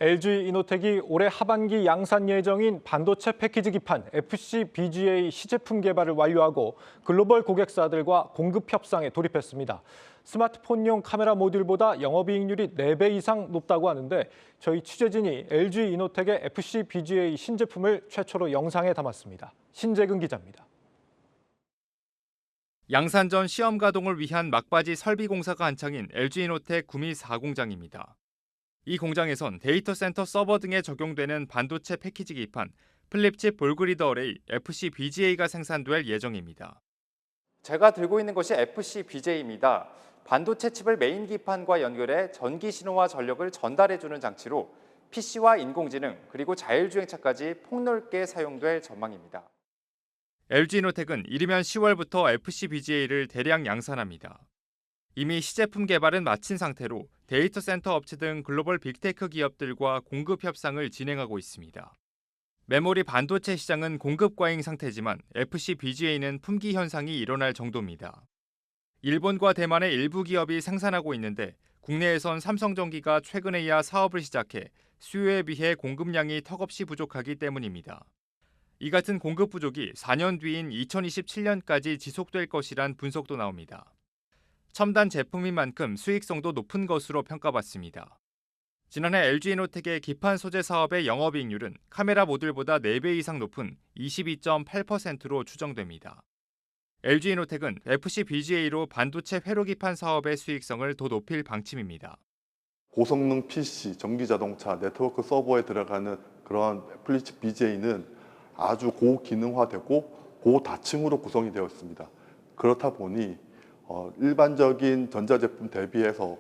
[SPEAKER 2] LG이노텍이 올해 하반기 양산 예정인 반도체 패키지 기판 FCBGA 시제품 개발을 완료하고 글로벌 고객사들과 공급 협상에 돌입했습니다. 스마트폰용 카메라 모듈보다 영업이익률이 4배 이상 높다고 하는데 저희 취재진이 LG이노텍의 FCBGA 신제품을 최초로 영상에 담았습니다. 신재근 기자입니다.
[SPEAKER 13] 양산 전 시험 가동을 위한 막바지 설비 공사가 한창인 LG이노텍 구미 4공장입니다. 이 공장에선 데이터 센터 서버 등에 적용되는 반도체 패키지 기판 플립칩 볼그리드 어레이 FCBGA가 생산될 예정입니다.
[SPEAKER 14] 제가 들고 있는 것이 FCBGA입니다. 반도체 칩을 메인 기판과 연결해 전기 신호와 전력을 전달해주는 장치로 PC와 인공지능 그리고 자율주행차까지 폭넓게 사용될 전망입니다.
[SPEAKER 13] LG이노텍은 이르면 10월부터 FCBGA를 대량 양산합니다. 이미 시제품 개발은 마친 상태로 데이터 센터 업체 등 글로벌 빅테크 기업들과 공급 협상을 진행하고 있습니다. 메모리 반도체 시장은 공급 과잉 상태지만 FCBGA는 품귀 현상이 일어날 정도입니다. 일본과 대만의 일부 기업이 생산하고 있는데 국내에선 삼성전기가 최근에야 사업을 시작해 수요에 비해 공급량이 턱없이 부족하기 때문입니다. 이 같은 공급 부족이 4년 뒤인 2027년까지 지속될 것이란 분석도 나옵니다. 첨단 제품인 만큼 수익성도 높은 것으로 평가받습니다. 지난해 LG이노텍의 기판 소재 사업의 영업이익률은 카메라 모듈보다 4배 이상 높은 22.8%로 추정됩니다. LG이노텍은 FCBGA로 반도체 회로 기판 사업의 수익성을 더 높일 방침입니다.
[SPEAKER 15] 고성능 PC, 전기자동차, 네트워크 서버에 들어가는 그런 플립칩 BGA는 아주 고기능화되고 고다층으로 구성이 되어 있습니다. 그렇다 보니 일반적인 전자제품 대비해서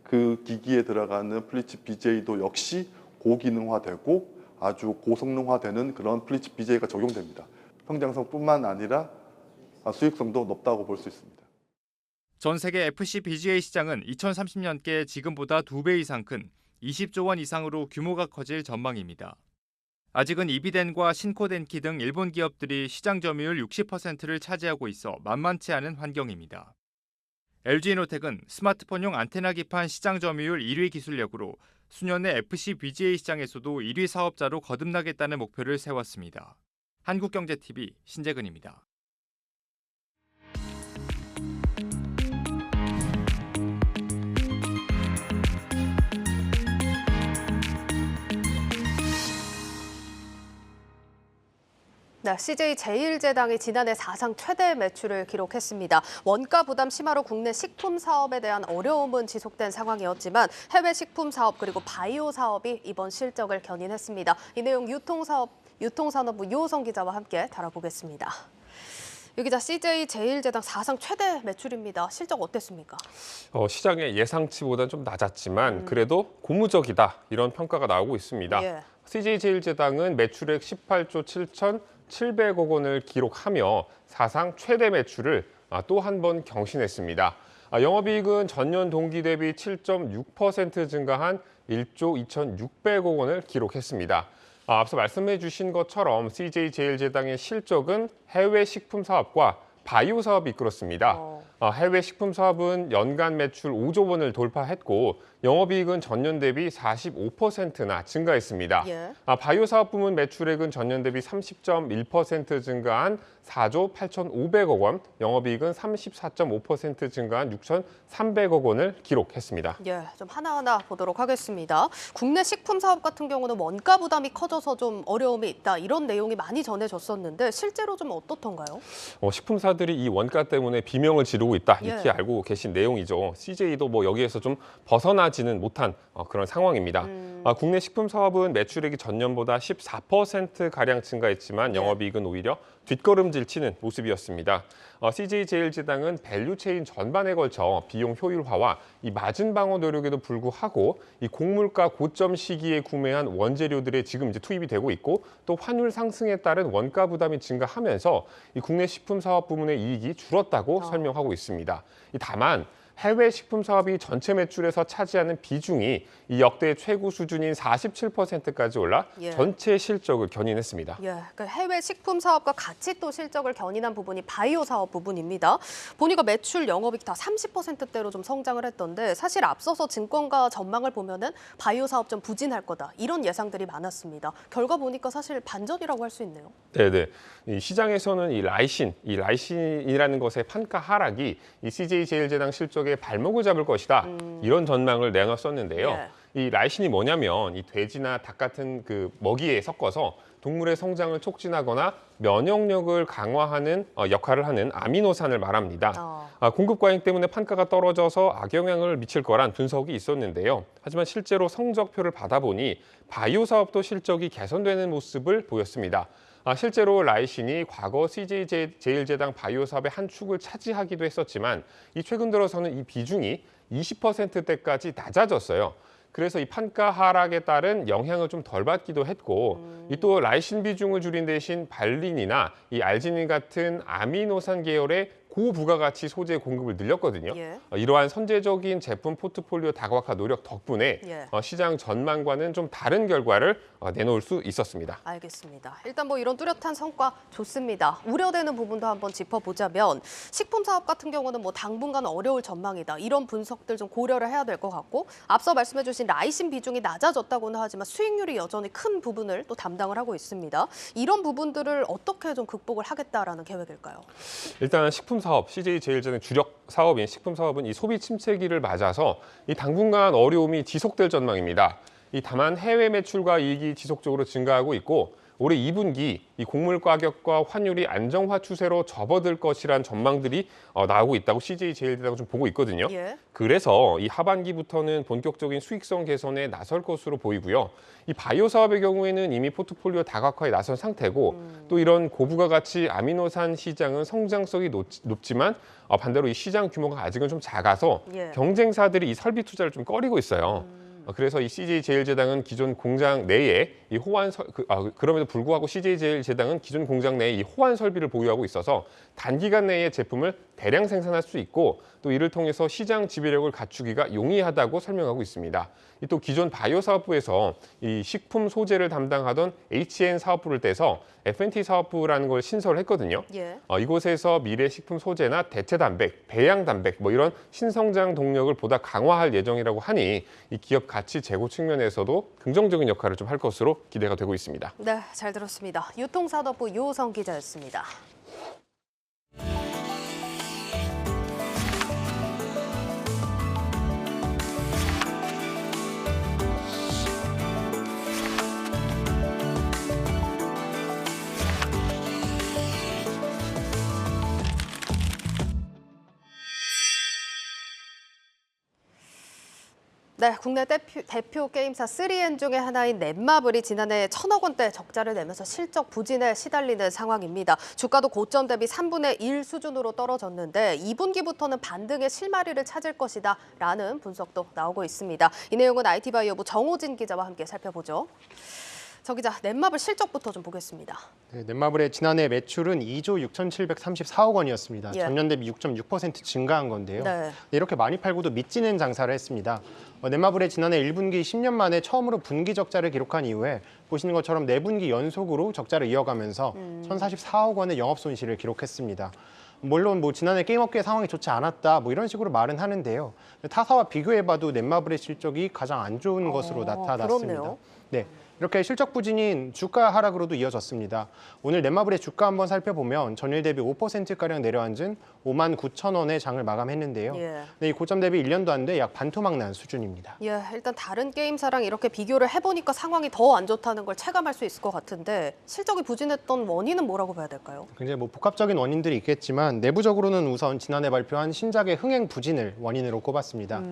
[SPEAKER 15] 그 기기에 들어가는 플립칩 BGA도 역시 고기능화되고 아주 고성능화되는 그런 플립칩 BGA가 적용됩니다. 성장성뿐만 아니라 수익성도 높다고 볼 수 있습니다.
[SPEAKER 13] 전 세계 FCBGA 시장은 2030년께 지금보다 2배 이상 큰 20조 원 이상으로 규모가 커질 전망입니다. 아직은 이비덴과 신코덴키 등 일본 기업들이 시장 점유율 60%를 차지하고 있어 만만치 않은 환경입니다. LG이노텍은 스마트폰용 안테나 기판 시장 점유율 1위 기술력으로 수년 내 FCBGA 시장에서도 1위 사업자로 거듭나겠다는 목표를 세웠습니다. 한국경제TV 신재근입니다.
[SPEAKER 1] 네, CJ제일제당이 지난해 사상 최대 매출을 기록했습니다. 원가 부담 심화로 국내 식품 사업에 대한 어려움은 지속된 상황이었지만 해외 식품 사업 그리고 바이오 사업이 이번 실적을 견인했습니다. 이 내용 유통산업부 유호성 기자와 함께 다뤄보겠습니다. 유 기자, CJ제일제당 사상 최대 매출입니다. 실적 어땠습니까?
[SPEAKER 16] 시장의 예상치보다는 좀 낮았지만 그래도 고무적이다 이런 평가가 나오고 있습니다.
[SPEAKER 1] 예.
[SPEAKER 16] CJ제일제당은 매출액 18조 7,700억 원을 기록하며 사상 최대 매출을 또 한 번 경신했습니다. 영업이익은 전년 동기 대비 7.6% 증가한 1조 2,600억 원을 기록했습니다. 앞서 말씀해 주신 것처럼 CJ제일제당의 실적은 해외 식품 사업과 바이오 사업이 이끌었습니다. 해외 식품 사업은 연간 매출 5조 원을 돌파했고 영업이익은 전년 대비 45%나 증가했습니다.
[SPEAKER 1] 예.
[SPEAKER 16] 바이오 사업 부문 매출액은 전년 대비 30.1% 증가한 4조 8,500억 원, 영업이익은 34.5% 증가한 6,300억 원을 기록했습니다.
[SPEAKER 1] 예, 좀 하나하나 보도록 하겠습니다. 국내 식품 사업 같은 경우는 원가 부담이 커져서 좀 어려움이 있다 이런 내용이 많이 전해졌었는데 실제로 좀 어떻던가요?
[SPEAKER 16] 식품사들이 이 원가 때문에 비명을 지르고 있다 이렇게
[SPEAKER 1] 예.
[SPEAKER 16] 알고 계신 내용이죠. CJ도 뭐 여기에서 좀 벗어나지는 못한 그런 상황입니다. 국내 식품 사업은 매출액이 전년보다 14%가량 증가했지만 영업이익은 오히려 뒷걸음질 치는 모습이었습니다. CJ제일제당은 밸류체인 전반에 걸쳐 비용 효율화와 이 마진 방어 노력에도 불구하고 이 곡물가 고점 시기에 구매한 원재료들에 지금 이제 투입이 되고 있고 또 환율 상승에 따른 원가 부담이 증가하면서 이 국내 식품 사업 부문의 이익이 줄었다고 설명하고 있습니다. 다만 해외 식품 사업이 전체 매출에서 차지하는 비중이 이 역대 최고 수준인 47%까지 올라
[SPEAKER 1] 예.
[SPEAKER 16] 전체 실적을 견인했습니다.
[SPEAKER 1] 예, 그러니까 해외 식품 사업과 같이 또 실적을 견인한 부분이 바이오 사업 부분입니다. 보니까 매출, 영업이익 다 30%대로 좀 성장을 했던데 사실 앞서서 증권가 전망을 보면은 바이오 사업 좀 부진할 거다 이런 예상들이 많았습니다. 결과 보니까 사실 반전이라고 할 수 있네요.
[SPEAKER 16] 네네. 이 시장에서는 이 라이신이라는 것의 판가 하락이 이 CJ제일제당 실적에 발목을 잡을 것이다. 이런 전망을 내놨었는데요.
[SPEAKER 1] 예.
[SPEAKER 16] 이 라이신이 뭐냐면 이 돼지나 닭 같은 그 먹이에 섞어서 동물의 성장을 촉진하거나 면역력을 강화하는 역할을 하는 아미노산을 말합니다. 공급 과잉 때문에 판가가 떨어져서 악영향을 미칠 거란 분석이 있었는데요. 하지만 실제로 성적표를 받아보니 바이오 사업도 실적이 개선되는 모습을 보였습니다. 실제로 라이신이 과거 CJ제일제당 바이오 사업의 한 축을 차지하기도 했었지만 이 최근 들어서는 이 비중이 20%대까지 낮아졌어요. 그래서 이 판가 하락에 따른 영향을 좀 덜 받기도 했고 이 또 라이신 비중을 줄인 대신 발린이나 이 알지닌 같은 아미노산 계열의 고부가가치 소재 공급을 늘렸거든요.
[SPEAKER 1] 예.
[SPEAKER 16] 이러한 선제적인 제품 포트폴리오 다각화 노력 덕분에
[SPEAKER 1] 예.
[SPEAKER 16] 시장 전망과는 좀 다른 결과를 내놓을 수 있었습니다.
[SPEAKER 1] 알겠습니다. 일단 뭐 이런 뚜렷한 성과 좋습니다. 우려되는 부분도 한번 짚어보자면 식품 사업 같은 경우는 뭐 당분간 어려울 전망이다. 이런 분석들 좀 고려를 해야 될 것 같고 앞서 말씀해주신 라이신 비중이 낮아졌다고는 하지만 수익률이 여전히 큰 부분을 또 담당을 하고 있습니다. 이런 부분들을 어떻게 좀 극복을 하겠다라는 계획일까요?
[SPEAKER 16] 일단 식품 사업, CJ제일제당 주력 사업인 식품 사업은 이 소비 침체기를 맞아서 이 당분간 어려움이 지속될 전망입니다. 다만 해외 매출과 이익이 지속적으로 증가하고 있고 올해 2분기 이 곡물 가격과 환율이 안정화 추세로 접어들 것이란 전망들이 나오고 있다고 CJ제일제당은 좀 보고 있거든요.
[SPEAKER 1] 예.
[SPEAKER 16] 그래서 이 하반기부터는 본격적인 수익성 개선에 나설 것으로 보이고요. 이 바이오 사업의 경우에는 이미 포트폴리오 다각화에 나선 상태고 또 이런 고부가가치 아미노산 시장은 성장성이 높지만 반대로 이 시장 규모가 아직은 좀 작아서
[SPEAKER 1] 예.
[SPEAKER 16] 경쟁사들이 이 설비 투자를 좀 꺼리고 있어요. 그래서 이 CJ제일제당은 기존 공장 내에 이 그럼에도 불구하고 CJ제일제당은 기존 공장 내에 이 호환 설비를 보유하고 있어서 단기간 내에 제품을 대량 생산할 수 있고 또 이를 통해서 시장 지배력을 갖추기가 용이하다고 설명하고 있습니다. 또 기존 바이오 사업부에서 이 식품 소재를 담당하던 HN 사업부를 떼서 F&T 사업부라는 걸 신설을 했거든요.
[SPEAKER 1] 예.
[SPEAKER 16] 이곳에서 미래 식품 소재나 대체 단백, 배양 단백 뭐 이런 신성장 동력을 보다 강화할 예정이라고 하니 이 기업 가치 제고 측면에서도 긍정적인 역할을 좀 할 것으로 기대가 되고 있습니다.
[SPEAKER 1] 네, 잘 들었습니다. 유통산업부 유호성 기자였습니다. 네, 국내 대표 게임사 3N 중에 하나인 넷마블이 지난해 1,000억 원대 적자를 내면서 실적 부진에 시달리는 상황입니다. 주가도 고점 대비 3분의 1 수준으로 떨어졌는데 2분기부터는 반등의 실마리를 찾을 것이다 라는 분석도 나오고 있습니다. 이 내용은 IT바이오부 정호진 기자와 함께 살펴보죠. 저 기자, 넷마블 실적부터 좀 보겠습니다.
[SPEAKER 17] 네, 넷마블의 지난해 매출은 2조 6,734억 원이었습니다.
[SPEAKER 1] 예.
[SPEAKER 17] 전년 대비 6.6% 증가한 건데요.
[SPEAKER 1] 네.
[SPEAKER 17] 이렇게 많이 팔고도 미치는 장사를 했습니다. 넷마블의 지난해 1분기 10년 만에 처음으로 분기 적자를 기록한 이후에 보시는 것처럼 4분기 연속으로 적자를 이어가면서 1,044억 원의 영업 손실을 기록했습니다. 물론 뭐 지난해 게임업계 상황이 좋지 않았다 뭐 이런 식으로 말은 하는데요. 타사와 비교해봐도 넷마블의 실적이 가장 안 좋은 것으로 나타났습니다.
[SPEAKER 1] 그렇네요.
[SPEAKER 17] 네. 이렇게 실적 부진인 주가 하락으로도 이어졌습니다. 오늘 넷마블의 주가 한번 살펴보면 전일 대비 5%가량 내려앉은 59,000원의 장을 마감했는데요.
[SPEAKER 1] 예.
[SPEAKER 17] 네, 이 고점 대비 1년도 안 돼 약 반토막 난 수준입니다.
[SPEAKER 1] 예, 일단 다른 게임사랑 이렇게 비교를 해보니까 상황이 더 안 좋다는 걸 체감할 수 있을 것 같은데 실적이 부진했던 원인은 뭐라고 봐야 될까요?
[SPEAKER 17] 굉장히 뭐 복합적인 원인들이 있겠지만 내부적으로는 우선 지난해 발표한 신작의 흥행 부진을 원인으로 꼽았습니다.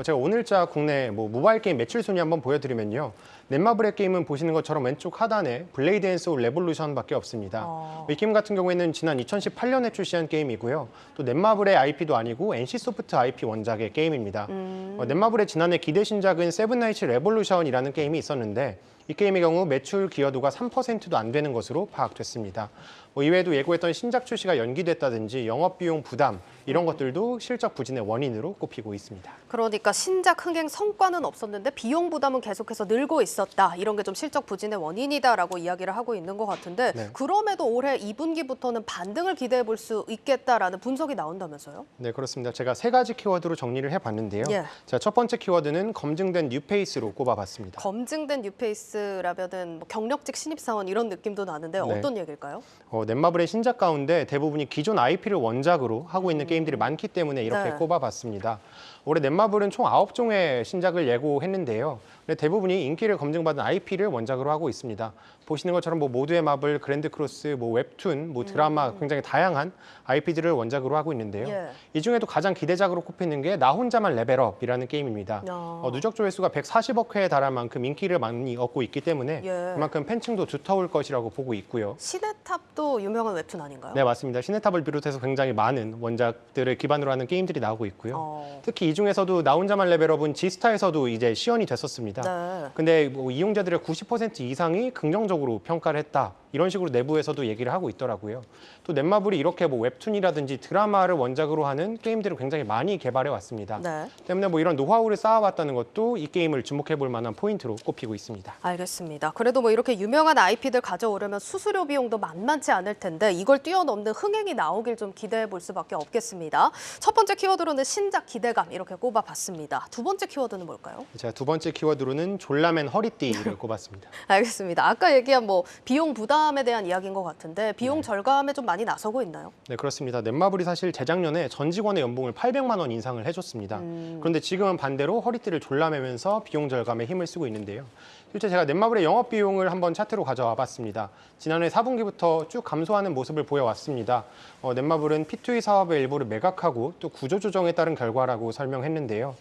[SPEAKER 17] 제가 오늘자 국내 뭐 모바일 게임 매출 순위 한번 보여드리면요. 넷마블의 게임은 보시는 것처럼 왼쪽 하단에 블레이드 앤 소울 레볼루션밖에 없습니다. 이 게임 같은 경우에는 지난 2018년에 출시한 게임이고요. 또 넷마블의 IP도 아니고 NC소프트 IP 원작의 게임입니다. 넷마블의 지난해 기대 신작은 세븐나이츠 레볼루션이라는 게임이 있었는데 이 게임의 경우 매출 기여도가 3%도 안 되는 것으로 파악됐습니다. 이외에도 예고했던 신작 출시가 연기됐다든지 영업비용 부담 이런 것들도 실적 부진의 원인으로 꼽히고 있습니다.
[SPEAKER 1] 그러니까 신작 흥행 성과는 없었는데 비용 부담은 계속해서 늘고 있었다. 이런 게 좀 실적 부진의 원인이다라고 이야기를 하고 있는 것 같은데
[SPEAKER 17] 네.
[SPEAKER 1] 그럼에도 올해 2분기부터는 반등을 기대해 볼 수 있겠다라는 분석이 나온다면서요?
[SPEAKER 17] 네, 그렇습니다. 제가 3가지 키워드로 정리를 해봤는데요.
[SPEAKER 1] 예.
[SPEAKER 17] 자, 첫 번째 키워드는 검증된 뉴페이스로 꼽아봤습니다.
[SPEAKER 1] 검증된 뉴페이스라면은 뭐 경력직 신입사원 이런 느낌도 나는데
[SPEAKER 17] 네.
[SPEAKER 1] 어떤 얘기일까요?
[SPEAKER 17] 넷마블의 신작 가운데 대부분이 기존 IP를 원작으로 하고 있는 게임들이 많기 때문에 이렇게
[SPEAKER 1] 네.
[SPEAKER 17] 꼽아봤습니다. 올해 넷마블은 총 9종의 신작을 예고했는데요. 근데 대부분이 인기를 검증받은 IP를 원작으로 하고 있습니다. 보시는 것처럼 뭐 모두의 마블, 그랜드 크로스, 뭐 웹툰, 뭐 드라마 굉장히 다양한 IP들을 원작으로 하고 있는데요.
[SPEAKER 1] 예.
[SPEAKER 17] 이 중에도 가장 기대작으로 꼽히는 게 나 혼자만 레벨업이라는 게임입니다. 누적 조회수가 140억 회에 달할 만큼 인기를 많이 얻고 있기 때문에
[SPEAKER 1] 예.
[SPEAKER 17] 그만큼 팬층도 두터울 것이라고 보고 있고요.
[SPEAKER 1] 신의 탑도 유명한 웹툰 아닌가요?
[SPEAKER 17] 네, 맞습니다. 신의 탑을 비롯해서 굉장히 많은 원작들을 기반으로 하는 게임들이 나오고 있고요. 특히 이 중에서도 나 혼자만 레벨업은 지스타에서도 이제 시연이 됐었습니다.
[SPEAKER 1] 네.
[SPEAKER 17] 근데 뭐 이용자들의 90% 이상이 긍정적으로 평가를 했다. 이런 식으로 내부에서도 얘기를 하고 있더라고요. 또 넷마블이 이렇게 뭐 웹툰이라든지 드라마를 원작으로 하는 게임들을 굉장히 많이 개발해 왔습니다.
[SPEAKER 1] 네.
[SPEAKER 17] 때문에 뭐 이런 노하우를 쌓아왔다는 것도 이 게임을 주목해 볼 만한 포인트로 꼽히고 있습니다.
[SPEAKER 1] 알겠습니다. 그래도 뭐 이렇게 유명한 IP들 가져오려면 수수료 비용도 만만치 않을 텐데 이걸 뛰어넘는 흥행이 나오길 좀 기대해 볼 수밖에 없겠습니다. 첫 번째 키워드로는 신작 기대감 이렇게 꼽아봤습니다. 두 번째 키워드는 뭘까요?
[SPEAKER 17] 제가 두 번째 키워드로는 졸라맨 허리띠를 꼽았습니다.
[SPEAKER 1] 알겠습니다. 아까 얘기한 뭐 비용 부담에 대한 이야기인 것 같은데 비용 절감에 좀 많이 나서고 있나요?
[SPEAKER 17] 네, 그렇습니다. 넷마블이 사실 재작년에 전 직원의 연봉을 800만 원 인상을 해줬습니다. 그런데 지금은 반대로 허리띠를 졸라매면서 비용 절감에 힘을 쓰고 있는데요. 실제 제가 넷마블의 영업 비용을 한번 차트로 가져와 봤습니다. 지난해 4분기부터 쭉 감소하는 모습을 보여왔습니다. 넷마블은 P2E 사업의 일부를 매각하고 또 구조조정에 따른 결과라고 설명했는데요.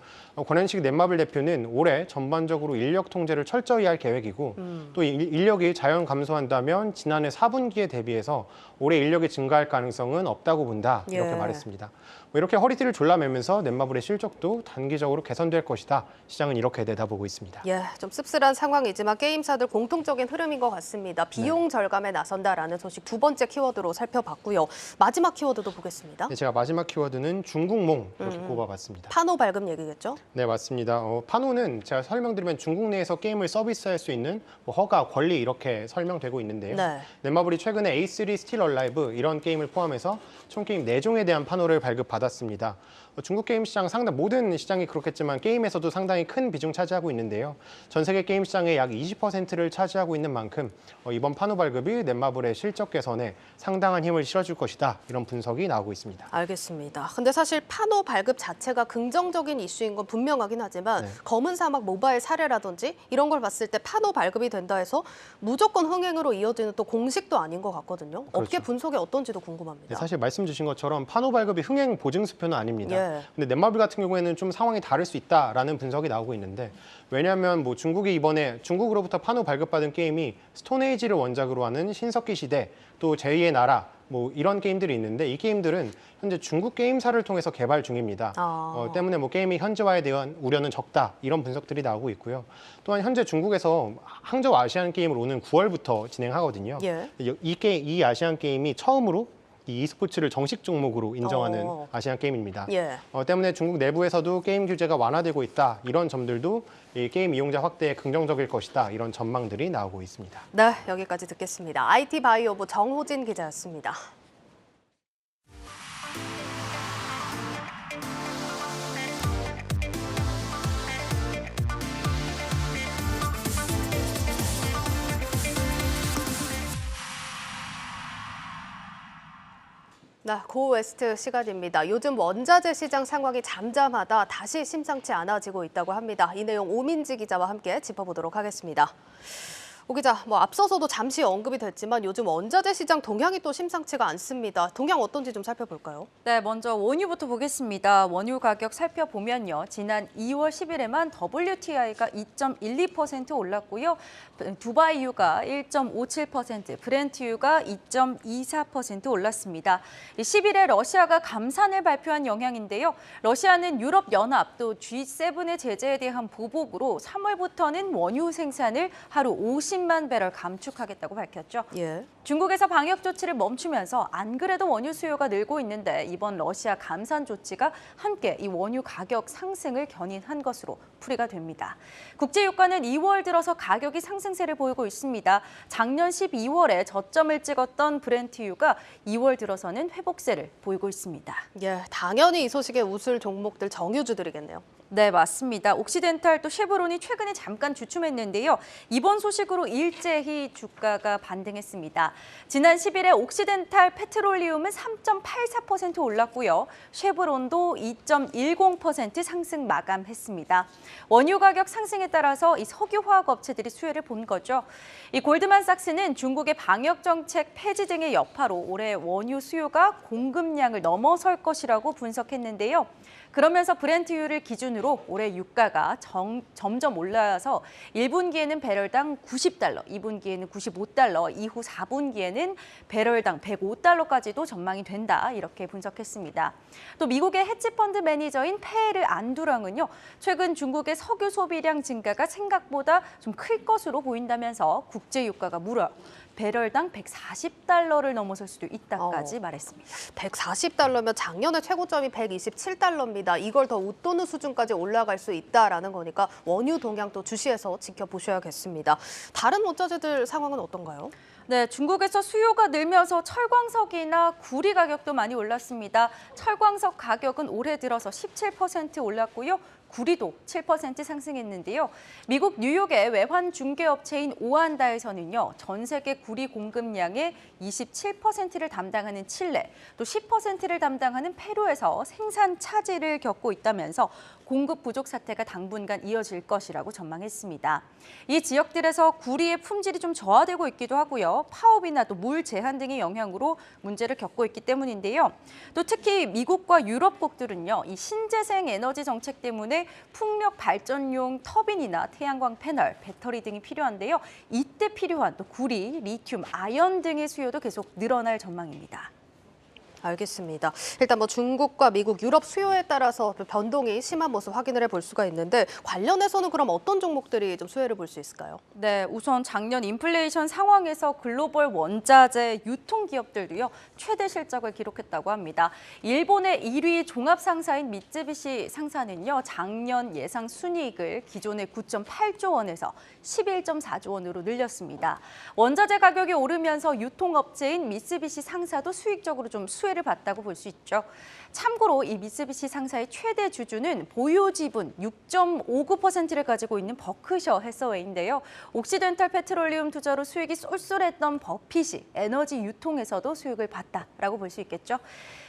[SPEAKER 17] 권현식 넷마블 대표는 올해 전반적으로 인력 통제를 철저히 할 계획이고 또 인력이 자연 감소한다면 지난해 4분기에 대비해서 올해 인력이 증가할 가능성은 없다고 본다 이렇게
[SPEAKER 1] 예.
[SPEAKER 17] 말했습니다. 이렇게 허리띠를 졸라매면서 넷마블의 실적도 단기적으로 개선될 것이다. 시장은 이렇게 내다보고 있습니다.
[SPEAKER 1] 예, 좀 씁쓸한 상황이지만 게임사들 공통적인 흐름인 것 같습니다. 비용 절감에 나선다라는 소식 두 번째 키워드로 살펴봤고요. 마지막 키워드도 보겠습니다.
[SPEAKER 17] 네, 제가 마지막 키워드는 중국몽 이렇게 꼽아봤습니다.
[SPEAKER 1] 파노 발급 얘기겠죠?
[SPEAKER 17] 네, 맞습니다. 파노는 제가 설명드리면 중국 내에서 게임을 서비스할 수 있는 뭐 허가, 권리 이렇게 설명되고 있는데요.
[SPEAKER 1] 네.
[SPEAKER 17] 넷마블이 최근에 A3 스틸 얼라이브 이런 게임을 포함해서 총 게임 4종에 대한 파노를 발급받았습니다. 중국 게임 시장 상당 모든 시장이 그렇겠지만 게임에서도 상당히 큰 비중 차지하고 있는데요. 전 세계 게임 시장의 약 20%를 차지하고 있는 만큼 이번 파노 발급이 넷마블의 실적 개선에 상당한 힘을 실어줄 것이다. 이런 분석이 나오고 있습니다.
[SPEAKER 1] 알겠습니다. 근데 사실 파노 발급 자체가 긍정적인 이슈인 건 분명하긴 하지만 검은 사막 모바일 사례라든지 이런 걸 봤을 때 파노 발급이 된다 해서 무조건 흥행으로 이어지는 또 공식도 아닌 것 같거든요. 업계 분석이 어떤지도 궁금합니다.
[SPEAKER 17] 네, 사실 말씀 주신 것처럼 파노 발급이 흥행 보증수표는 아닙니다.
[SPEAKER 1] 예.
[SPEAKER 17] 근데 넷마블 같은 경우에는 좀 상황이 다를 수 있다라는 분석이 나오고 있는데 왜냐하면 뭐 중국이 이번에 중국으로부터 파노 발급받은 게임이 스톤에이지를 원작으로 하는 신석기 시대 또 제2의 나라 뭐 이런 게임들이 있는데 이 게임들은 현재 중국 게임사를 통해서 개발 중입니다. 때문에 뭐 게임이 현지화에 대한 우려는 적다 이런 분석들이 나오고 있고요. 또한 현재 중국에서 항저우 아시안 게임을 오는 9월부터 진행하거든요.
[SPEAKER 1] 예.
[SPEAKER 17] 이 아시안 게임이 처음으로 이 e스포츠를 정식 종목으로 인정하는 아시안 게임입니다.
[SPEAKER 1] 예.
[SPEAKER 17] 때문에 중국 내부에서도 게임 규제가 완화되고 있다. 이런 점들도 이 게임 이용자 확대에 긍정적일 것이다. 이런 전망들이 나오고 있습니다.
[SPEAKER 1] 네, 여기까지 듣겠습니다. IT 바이오부 정호진 기자였습니다. 네, 고 웨스트 시간입니다. 요즘 원자재 시장 상황이 잠잠하다 다시 심상치 않아지고 있다고 합니다. 이 내용 오민지 기자와 함께 짚어보도록 하겠습니다. 오 기자, 앞서서도 잠시 언급이 됐지만 요즘 원자재 시장 동향이 또 심상치가 않습니다. 동향 어떤지 좀 살펴볼까요?
[SPEAKER 18] 네, 먼저 원유부터 보겠습니다. 원유 가격 살펴보면요. 지난 2월 10일에만 WTI가 2.12% 올랐고요. 두바이유가 1.57%, 브렌트유가 2.24% 올랐습니다. 10일에 러시아가 감산을 발표한 영향인데요. 러시아는 유럽연합 또 G7의 제재에 대한 보복으로 3월부터는 원유 생산을 하루 50만 배럴 감축하겠다고 밝혔죠.
[SPEAKER 1] 예.
[SPEAKER 18] 중국에서 방역 조치를 멈추면서 안 그래도 원유 수요가 늘고 있는데 이번 러시아 감산 조치가 함께 이 원유 가격 상승을 견인한 것으로 풀이가 됩니다. 국제유가는 2월 들어서 가격이 상승세를 보이고 있습니다. 작년 12월에 저점을 찍었던 브렌트유가 2월 들어서는 회복세를 보이고 있습니다.
[SPEAKER 1] 예, 당연히 이 소식에 웃을 종목들 정유주들이겠네요.
[SPEAKER 18] 네, 맞습니다. 옥시덴탈 또 쉐브론이 최근에 잠깐 주춤했는데요. 이번 소식으로 일제히 주가가 반등했습니다. 지난 10일에 옥시덴탈 페트롤리움은 3.84% 올랐고요. 쉐브론도 2.10% 상승 마감했습니다. 원유 가격 상승에 따라서 이 석유화학 업체들이 수혜를 본 거죠. 이 골드만삭스는 중국의 방역 정책 폐지 등의 여파로 올해 원유 수요가 공급량을 넘어설 것이라고 분석했는데요. 그러면서 브렌트유를 기준으로 올해 유가가 점점 올라서 1분기에는 배럴당 90달러, 2분기에는 95달러, 이후 4분기에는 배럴당 105달러까지도 전망이 된다, 이렇게 분석했습니다. 또 미국의 헤지펀드 매니저인 페에르 안두랑은요, 최근 중국의 석유 소비량 증가가 생각보다 좀 클 것으로 보인다면서 국제 유가가 무려 배럴당 140달러를 넘어설 수도 있다까지 말했습니다.
[SPEAKER 1] 140달러면 작년에 최고점이 127달러입니다. 이걸 더 웃도는 수준까지 올라갈 수 있다라는 거니까 원유 동향 또 주시해서 지켜보셔야겠습니다. 다른 원자재들 상황은 어떤가요?
[SPEAKER 18] 네, 중국에서 수요가 늘면서 철광석이나 구리 가격도 많이 올랐습니다. 철광석 가격은 올해 들어서 17% 올랐고요. 구리도 7% 상승했는데요. 미국 뉴욕의 외환 중개업체인 오한다에서는요, 전 세계 구리 공급량의 27%를 담당하는 칠레, 또 10%를 담당하는 페루에서 생산 차질을 겪고 있다면서 공급 부족 사태가 당분간 이어질 것이라고 전망했습니다. 이 지역들에서 구리의 품질이 좀 저하되고 있기도 하고요. 파업이나 또 물 제한 등의 영향으로 문제를 겪고 있기 때문인데요. 또 특히 미국과 유럽국들은요, 이 신재생 에너지 정책 때문에 풍력 발전용 터빈이나 태양광 패널, 배터리 등이 필요한데요. 이때 필요한 또 구리, 리튬, 아연 등의 수요도 계속 늘어날 전망입니다.
[SPEAKER 1] 알겠습니다. 일단 중국과 미국, 유럽 수요에 따라서 변동이 심한 모습 확인을 해볼 수가 있는데 관련해서는 그럼 어떤 종목들이 좀 수혜를 볼 수 있을까요?
[SPEAKER 18] 네, 우선 작년 인플레이션 상황에서 글로벌 원자재 유통 기업들도요, 최대 실적을 기록했다고 합니다. 일본의 1위 종합 상사인 미쯔비시 상사는요, 작년 예상 순이익을 기존의 9.8조 원에서 11.4조 원으로 늘렸습니다. 원자재 가격이 오르면서 유통업체인 미쓰비시 상사도 수익적으로 좀 수혜를 봤다고 볼 수 있죠. 참고로 이 미쓰비시 상사의 최대 주주는 보유 지분 6.59%를 가지고 있는 버크셔 해서웨이인데요. 옥시덴탈 페트롤리움 투자로 수익이 쏠쏠했던 버핏이 에너지 유통에서도 수익을 봤다라고 볼 수 있겠죠.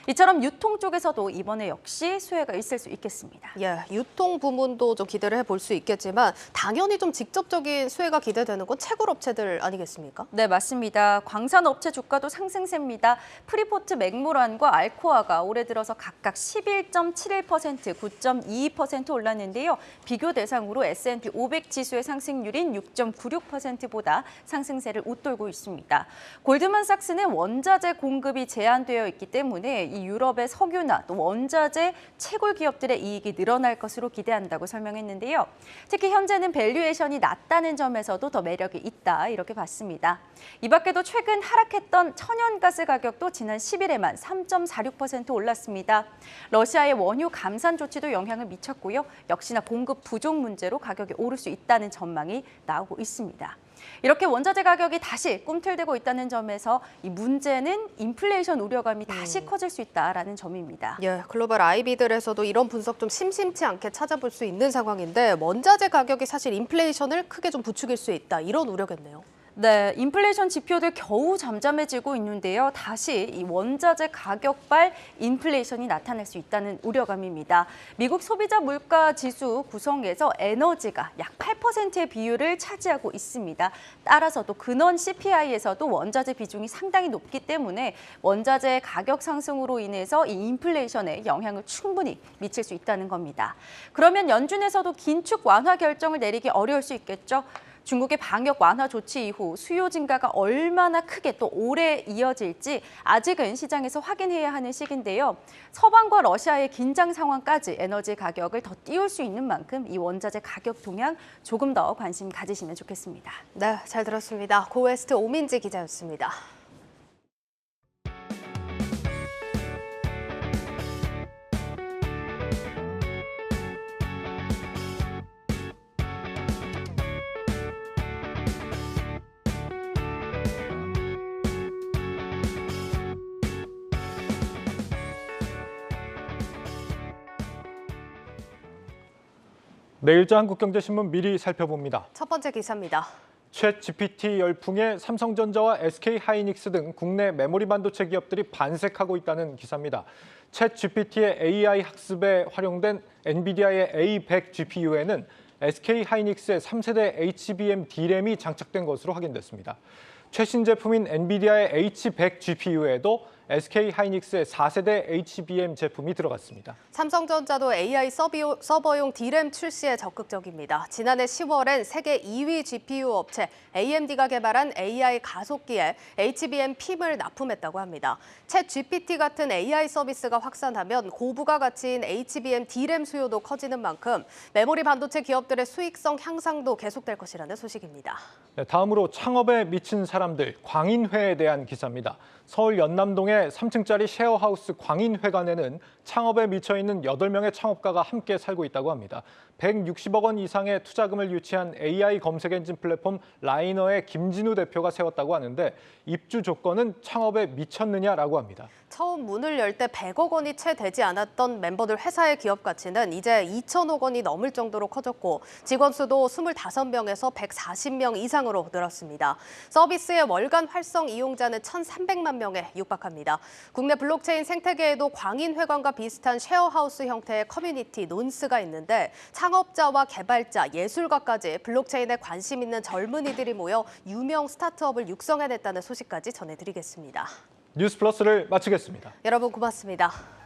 [SPEAKER 18] 이처럼 유통 쪽에서도 이번에 역시 수혜가 있을 수 있겠습니다.
[SPEAKER 1] 예, 유통 부문도 좀 기대를 해볼 수 있겠지만 당연히 좀 직접적인 수혜가 기대되는 건 채굴 업체들 아니겠습니까?
[SPEAKER 18] 네, 맞습니다. 광산 업체 주가도 상승세입니다. 프리포트 맥모란과 알코아가 올해 들어서 각각 11.71%, 9.22% 올랐는데요. 비교 대상으로 S&P 500 지수의 상승률인 6.96%보다 상승세를 웃돌고 있습니다. 골드만삭스는 원자재 공급이 제한되어 있기 때문에 이 유럽의 석유나 또 원자재 채굴 기업들의 이익이 늘어날 것으로 기대한다고 설명했는데요. 특히 현재는 밸류에이션이 낮다는 점에서도 더 매력이 있다, 이렇게 봤습니다. 이 밖에도 최근 하락했던 천연가스 가격도 지난 10일에만 3.46% 올랐습니다. 러시아의 원유 감산 조치도 영향을 미쳤고요. 역시나 공급 부족 문제로 가격이 오를 수 있다는 전망이 나오고 있습니다. 이렇게 원자재 가격이 다시 꿈틀대고 있다는 점에서 이 문제는 인플레이션 우려감이 다시 커질 수 있다라는 점입니다.
[SPEAKER 1] 예, 글로벌 IB들에서도 이런 분석 좀 심심치 않게 찾아볼 수 있는 상황인데 원자재 가격이 사실 인플레이션을 크게 좀 부추길 수 있다, 이런 우려겠네요.
[SPEAKER 18] 네, 인플레이션 지표들 겨우 잠잠해지고 있는데요. 다시 이 원자재 가격발 인플레이션이 나타날 수 있다는 우려감입니다. 미국 소비자 물가 지수 구성에서 에너지가 약 8%의 비율을 차지하고 있습니다. 따라서 또 근원 CPI에서도 원자재 비중이 상당히 높기 때문에 원자재 가격 상승으로 인해서 이 인플레이션에 영향을 충분히 미칠 수 있다는 겁니다. 그러면 연준에서도 긴축 완화 결정을 내리기 어려울 수 있겠죠. 중국의 방역 완화 조치 이후 수요 증가가 얼마나 크게 또 오래 이어질지 아직은 시장에서 확인해야 하는 시기인데요. 서방과 러시아의 긴장 상황까지 에너지 가격을 더 띄울 수 있는 만큼 이 원자재 가격 동향 조금 더 관심 가지시면 좋겠습니다.
[SPEAKER 1] 네, 잘 들었습니다. 고웨스트 오민지 기자였습니다.
[SPEAKER 2] 내일자 한국경제신문 미리 살펴봅니다.
[SPEAKER 1] 첫 번째 기사입니다.
[SPEAKER 2] 챗 GPT 열풍에 삼성전자와 SK하이닉스 등 국내 메모리 반도체 기업들이 반색하고 있다는 기사입니다. 챗 GPT의 AI 학습에 활용된 엔비디아의 A100 GPU에는 SK하이닉스의 3세대 HBM D램이 장착된 것으로 확인됐습니다. 최신 제품인 엔비디아의 H100 GPU에도 SK하이닉스의 4세대 HBM 제품이 들어갔습니다.
[SPEAKER 1] 삼성전자도 AI 서버용 D램 출시에 적극적입니다. 지난해 10월엔 세계 2위 GPU 업체 AMD가 개발한 AI 가속기에 HBM PIM을 납품했다고 합니다. 챗 GPT 같은 AI 서비스가 확산하면 고부가 가치인 HBM D램 수요도 커지는 만큼 메모리 반도체 기업들의 수익성 향상도 계속될 것이라는 소식입니다.
[SPEAKER 2] 네, 다음으로 창업에 미친 사람들, 광인회에 대한 기사입니다. 서울 연남동의 3층짜리 셰어하우스 광인회관에는 창업에 미쳐있는 8명의 창업가가 함께 살고 있다고 합니다. 160억 원 이상의 투자금을 유치한 AI 검색 엔진 플랫폼 라이너의 김진우 대표가 세웠다고 하는데 입주 조건은 창업에 미쳤느냐라고 합니다.
[SPEAKER 1] 처음 문을 열 때 100억 원이 채 되지 않았던 멤버들 회사의 기업 가치는 이제 2천억 원이 넘을 정도로 커졌고 직원 수도 25명에서 140명 이상으로 늘었습니다. 서비스의 월간 활성 이용자는 1,300만 명에 육박합니다. 국내 블록체인 생태계에도 광인회관과 비슷한 셰어하우스 형태의 커뮤니티 논스가 있는데 창업자와 개발자, 예술가까지 블록체인에 관심 있는 젊은이들이 모여 유명 스타트업을 육성해냈다는 소식까지 전해드리겠습니다.
[SPEAKER 2] 뉴스 플러스를 마치겠습니다.
[SPEAKER 1] 여러분 고맙습니다.